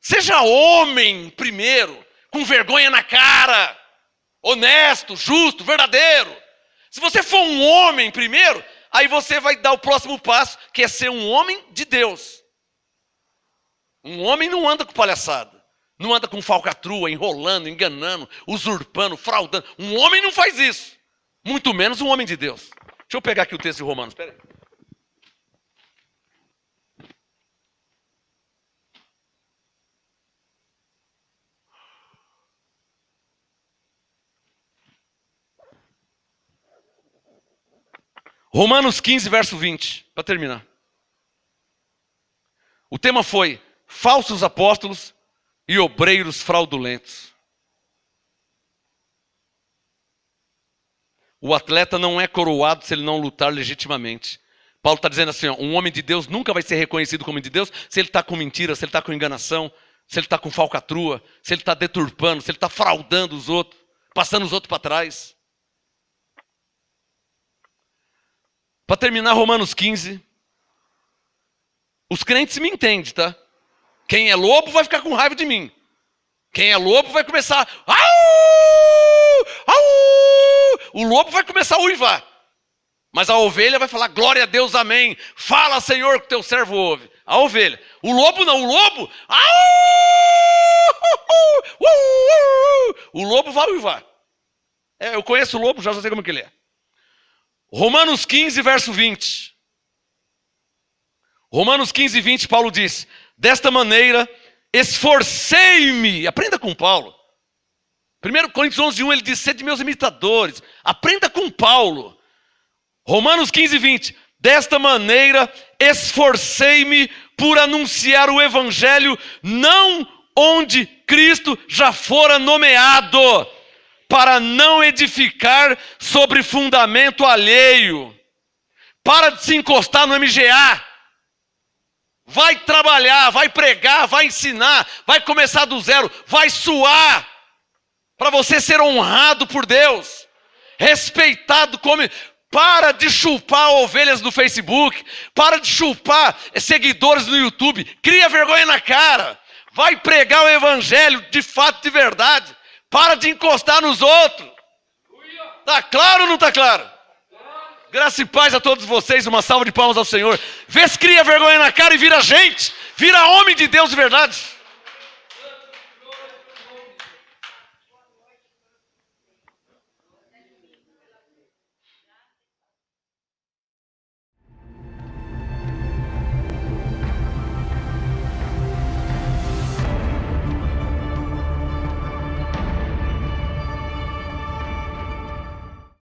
Seja homem primeiro, com vergonha na cara. Honesto, justo, verdadeiro. Se você for um homem primeiro, aí você vai dar o próximo passo, que é ser um homem de Deus. Um homem não anda com palhaçada. Não anda com falcatrua, enrolando, enganando, usurpando, fraudando. Um homem não faz isso. Muito menos um homem de Deus. Deixa eu pegar aqui o texto de Romanos. Espera aí. Romanos 15, verso 20, para terminar. O tema foi falsos apóstolos e obreiros fraudulentos. O atleta não é coroado se ele não lutar legitimamente. Paulo está dizendo assim, ó, um homem de Deus nunca vai ser reconhecido como homem de Deus se ele está com mentira, se ele está com enganação, se ele está com falcatrua, se ele está deturpando, se ele está fraudando os outros, passando os outros para trás. Para terminar, Romanos 15. Os crentes me entendem, tá? Quem é lobo vai ficar com raiva de mim. Quem é lobo vai começar... Au! Au! O lobo vai começar a uivar. Mas a ovelha vai falar, glória a Deus, amém. Fala, Senhor, que teu servo ouve. A ovelha. O lobo não, o lobo... O lobo vai uivar. Eu conheço o lobo, já sei como que ele é. Romanos 15, verso 20. Romanos 15, 20, Paulo diz, desta maneira, esforcei-me. Aprenda com Paulo. 1 Coríntios 11, 1, ele diz, sede meus imitadores. Aprenda com Paulo. Romanos 15, 20. Desta maneira, esforcei-me por anunciar o evangelho, não onde Cristo já fora nomeado, para não edificar sobre fundamento alheio. Para de se encostar no MGA. Vai trabalhar, vai pregar, vai ensinar, vai começar do zero, vai suar, para você ser honrado por Deus, respeitado como... Para de chupar ovelhas no Facebook, para de chupar seguidores no YouTube, cria vergonha na cara, vai pregar o evangelho de fato, de verdade, para de encostar nos outros. Tá claro ou não tá claro? Graça e paz a todos vocês, uma salva de palmas ao Senhor. Vê se cria vergonha na cara e vira gente, vira homem de Deus de verdade.